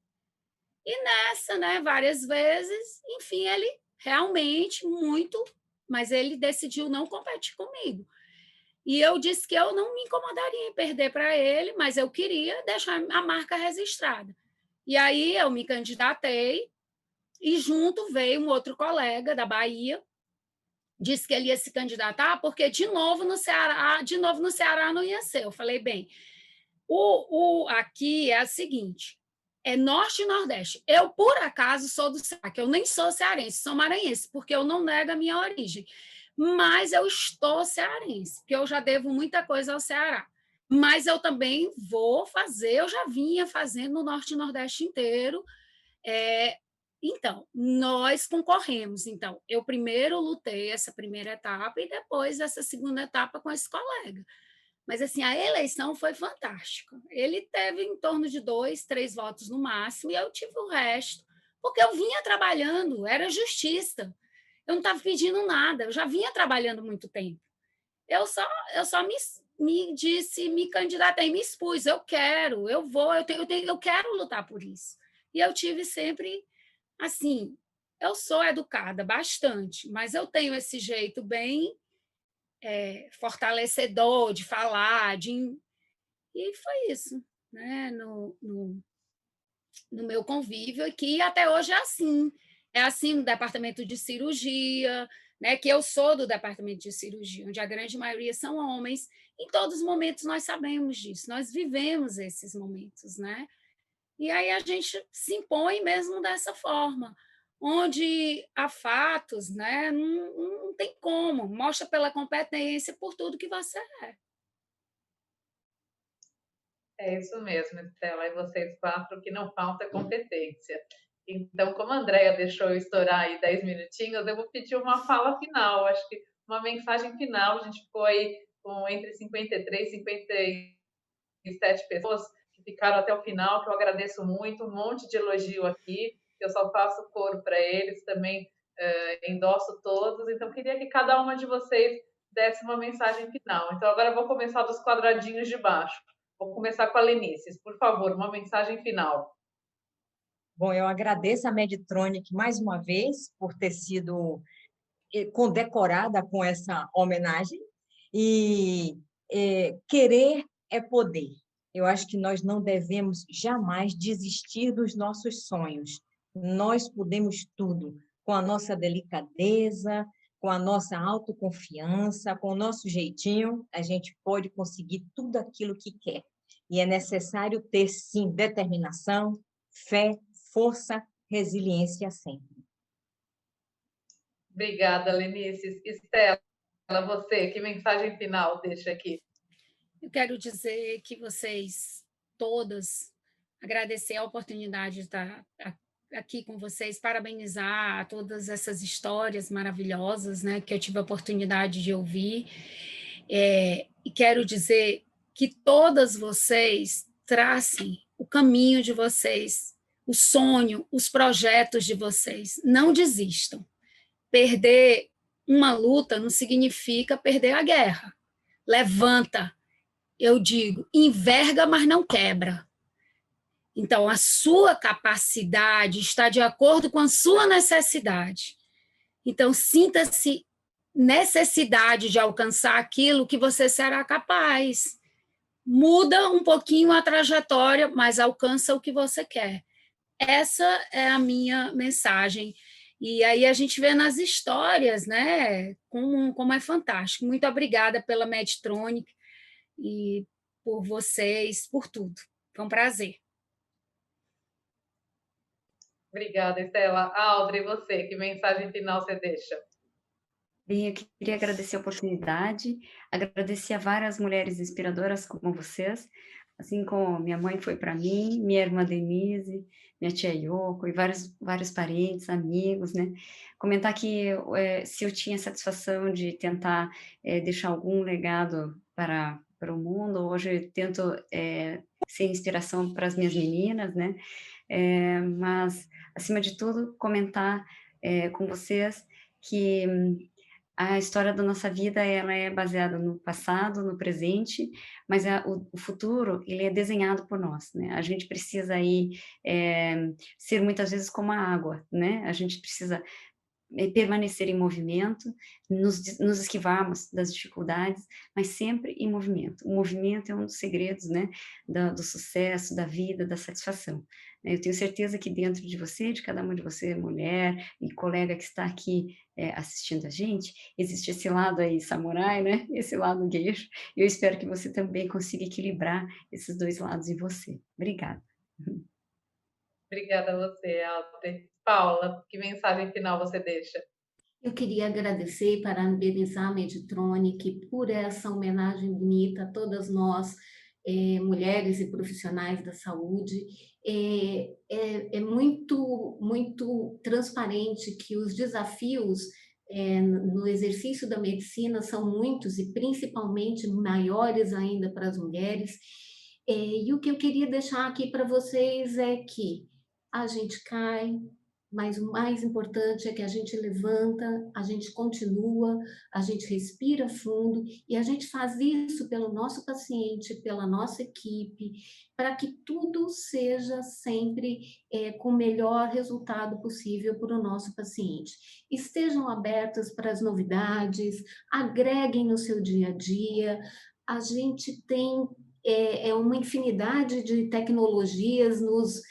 E nessa, né, várias vezes, enfim, ele realmente muito, mas ele decidiu não competir comigo. E eu disse que eu não me incomodaria em perder para ele, mas eu queria deixar a marca registrada. E aí eu me candidatei e junto veio um outro colega da Bahia, disse que ele ia se candidatar porque de novo no Ceará não ia ser. Eu falei, bem, aqui é o seguinte, é Norte e Nordeste. Eu, por acaso, sou do Ceará, que eu nem sou cearense, sou maranhense, porque eu não nego a minha origem. Mas eu estou cearense, porque eu já devo muita coisa ao Ceará. Mas eu também vou fazer, eu já vinha fazendo no Norte e Nordeste inteiro. Então, nós concorremos. Então, eu primeiro lutei essa primeira etapa e depois essa segunda etapa com esse colega. Mas, assim, a eleição foi fantástica. Ele teve em torno de 2, 3 votos no máximo, e eu tive o resto, porque eu vinha trabalhando, era justiça. Eu não estava pedindo nada, eu já vinha trabalhando muito tempo. Eu só me candidatei, me expus, eu quero, eu vou, eu quero lutar por isso. E eu tive sempre, assim, eu sou educada bastante, mas eu tenho esse jeito bem fortalecedor de falar, e foi isso, né? No meu convívio aqui, até hoje é assim no departamento de cirurgia, né? Que eu sou do departamento de cirurgia, onde a grande maioria são homens, em todos os momentos nós sabemos disso, nós vivemos esses momentos, né? E aí a gente se impõe mesmo dessa forma, onde há fatos, né? Não tem como, mostra pela competência por tudo que você é. É isso mesmo, Estela, e vocês quatro, o que não falta é competência. Então, como a Andrea deixou eu estourar aí 10 minutinhos, eu vou pedir uma fala final, acho que uma mensagem final. A gente ficou aí com entre 53 e 57 pessoas que ficaram até o final, que eu agradeço muito, um monte de elogio aqui, eu só faço coro para eles também. endosso todos, então queria que cada uma de vocês desse uma mensagem final. Então agora eu vou começar dos quadradinhos de baixo. Vou começar com a Lenices. Por favor, uma mensagem final. Bom, eu agradeço a Meditronic mais uma vez por ter sido condecorada com essa homenagem e querer é poder. Eu acho que nós não devemos jamais desistir dos nossos sonhos. Nós podemos tudo, com a nossa delicadeza, com a nossa autoconfiança, com o nosso jeitinho, a gente pode conseguir tudo aquilo que quer. E é necessário ter, sim, determinação, fé, força, resiliência sempre. Obrigada, Lenices. Estela, você, que mensagem final deixa aqui? Eu quero dizer que vocês todas, agradecer a oportunidade de estar aqui com vocês, parabenizar todas essas histórias maravilhosas, né, que eu tive a oportunidade de ouvir, e quero dizer que todas vocês tracem o caminho de vocês, o sonho, os projetos de vocês, não desistam. Perder uma luta não significa perder a guerra. Levanta, eu digo, enverga, mas não quebra. Então, a sua capacidade está de acordo com a sua necessidade. Então, sinta-se necessidade de alcançar aquilo que você será capaz. Muda um pouquinho a trajetória, mas alcança o que você quer. Essa é a minha mensagem. E aí a gente vê nas histórias, né, como é fantástico. Muito obrigada pela Meditronic e por vocês, por tudo. Foi um prazer. Obrigada, Estela. Audrey, você, que mensagem final você deixa? Bem, eu queria agradecer a oportunidade, agradecer a várias mulheres inspiradoras como vocês, assim como minha mãe foi para mim, minha irmã Denise, minha tia Yoko e vários parentes, amigos, né? Comentar que se eu tinha satisfação de tentar deixar algum legado para o mundo, hoje eu tento ser inspiração para as minhas meninas, né? Mas, acima de tudo, comentar com vocês que a história da nossa vida ela é baseada no passado, no presente, mas o futuro ele é desenhado por nós, né? A gente precisa aí ser muitas vezes como a água, né? A gente precisa permanecer em movimento, nos esquivarmos das dificuldades, mas sempre em movimento. O movimento é um dos segredos, né, do sucesso, da vida, da satisfação. Eu tenho certeza que dentro de você, de cada uma de você, mulher e colega que está aqui assistindo a gente, existe esse lado aí samurai, né, esse lado gueixo, e eu espero que você também consiga equilibrar esses dois lados em você. Obrigada. Obrigada a você, Audrey. Paula, que mensagem final você deixa? Eu queria agradecer e parabenizar a Meditronic por essa homenagem bonita a todas nós, mulheres e profissionais da saúde. É muito, muito transparente que os desafios no exercício da medicina são muitos e principalmente maiores ainda para as mulheres. E o que eu queria deixar aqui para vocês é que a gente cai, mas o mais importante é que a gente levanta, a gente continua, a gente respira fundo e a gente faz isso pelo nosso paciente, pela nossa equipe, para que tudo seja sempre com o melhor resultado possível para o nosso paciente. Estejam abertas para as novidades, agreguem no seu dia a dia. A gente tem uma infinidade de tecnologias nos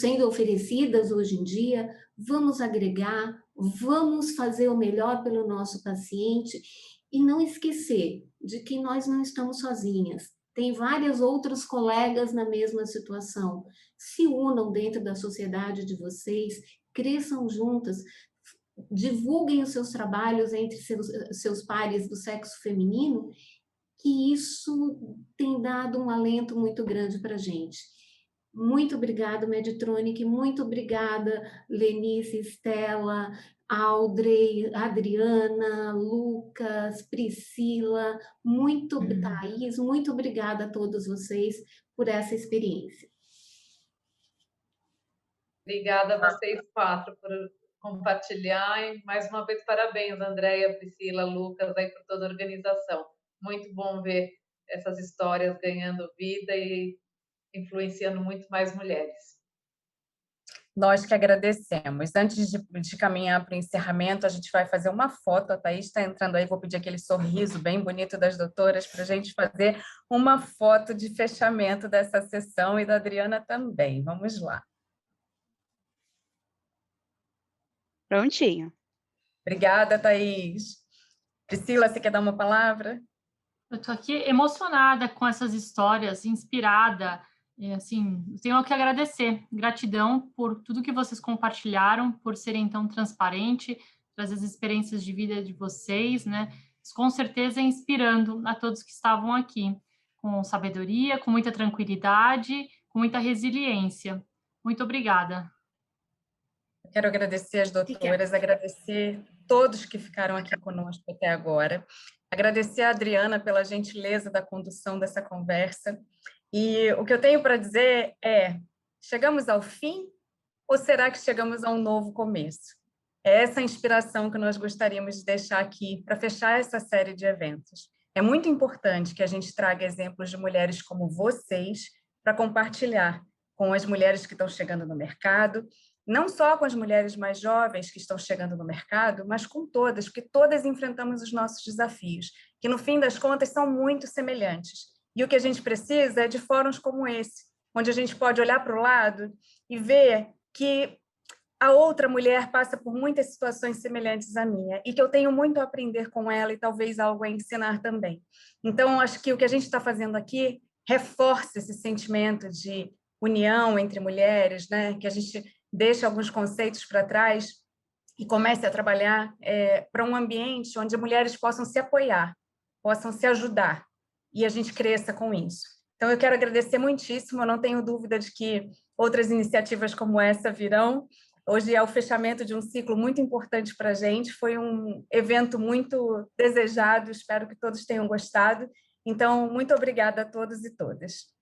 sendo oferecidas hoje em dia, vamos agregar, vamos fazer o melhor pelo nosso paciente e não esquecer de que nós não estamos sozinhas. Tem vários outros colegas na mesma situação. Se unam dentro da sociedade de vocês, cresçam juntas, divulguem os seus trabalhos entre seus pares do sexo feminino, que isso tem dado um alento muito grande para a gente. Muito obrigada, Meditronic, muito obrigada, Lenice, Estela, Audrey, Adriana, Lucas, Priscila, Thaís, muito obrigada a todos vocês por essa experiência. Obrigada a vocês quatro por compartilhar. E, mais uma vez, parabéns, Andréia, Priscila, Lucas, aí por toda a organização. Muito bom ver essas histórias ganhando vida e influenciando muito mais mulheres. Nós que agradecemos. Antes de caminhar para o encerramento, a gente vai fazer uma foto. A Thaís está entrando aí, vou pedir aquele sorriso bem bonito das doutoras para a gente fazer uma foto de fechamento dessa sessão e da Adriana também. Vamos lá. Prontinho. Obrigada, Thaís. Priscila, você quer dar uma palavra? Eu estou aqui emocionada com essas histórias, inspirada. Assim, tenho que agradecer. Gratidão por tudo que vocês compartilharam, por serem tão transparentes, trazer as experiências de vida de vocês, né? Com certeza inspirando a todos que estavam aqui, com sabedoria, com muita tranquilidade, com muita resiliência. Muito obrigada. Quero agradecer as doutoras, agradecer todos que ficaram aqui conosco até agora, agradecer a Adriana pela gentileza da condução dessa conversa. E o que eu tenho para dizer é, chegamos ao fim ou será que chegamos a um novo começo? É essa inspiração que nós gostaríamos de deixar aqui para fechar essa série de eventos. É muito importante que a gente traga exemplos de mulheres como vocês para compartilhar com as mulheres que estão chegando no mercado, não só com as mulheres mais jovens que estão chegando no mercado, mas com todas, porque todas enfrentamos os nossos desafios, que no fim das contas são muito semelhantes. E o que a gente precisa é de fóruns como esse, onde a gente pode olhar para o lado e ver que a outra mulher passa por muitas situações semelhantes à minha e que eu tenho muito a aprender com ela e talvez algo a ensinar também. Então, acho que o que a gente está fazendo aqui reforça esse sentimento de união entre mulheres, né? Que a gente deixe alguns conceitos para trás e comece a trabalhar para um ambiente onde mulheres possam se apoiar, possam se ajudar, e a gente cresça com isso. Então, eu quero agradecer muitíssimo, eu não tenho dúvida de que outras iniciativas como essa virão. Hoje é o fechamento de um ciclo muito importante para a gente, foi um evento muito desejado, espero que todos tenham gostado. Então, muito obrigada a todos e todas.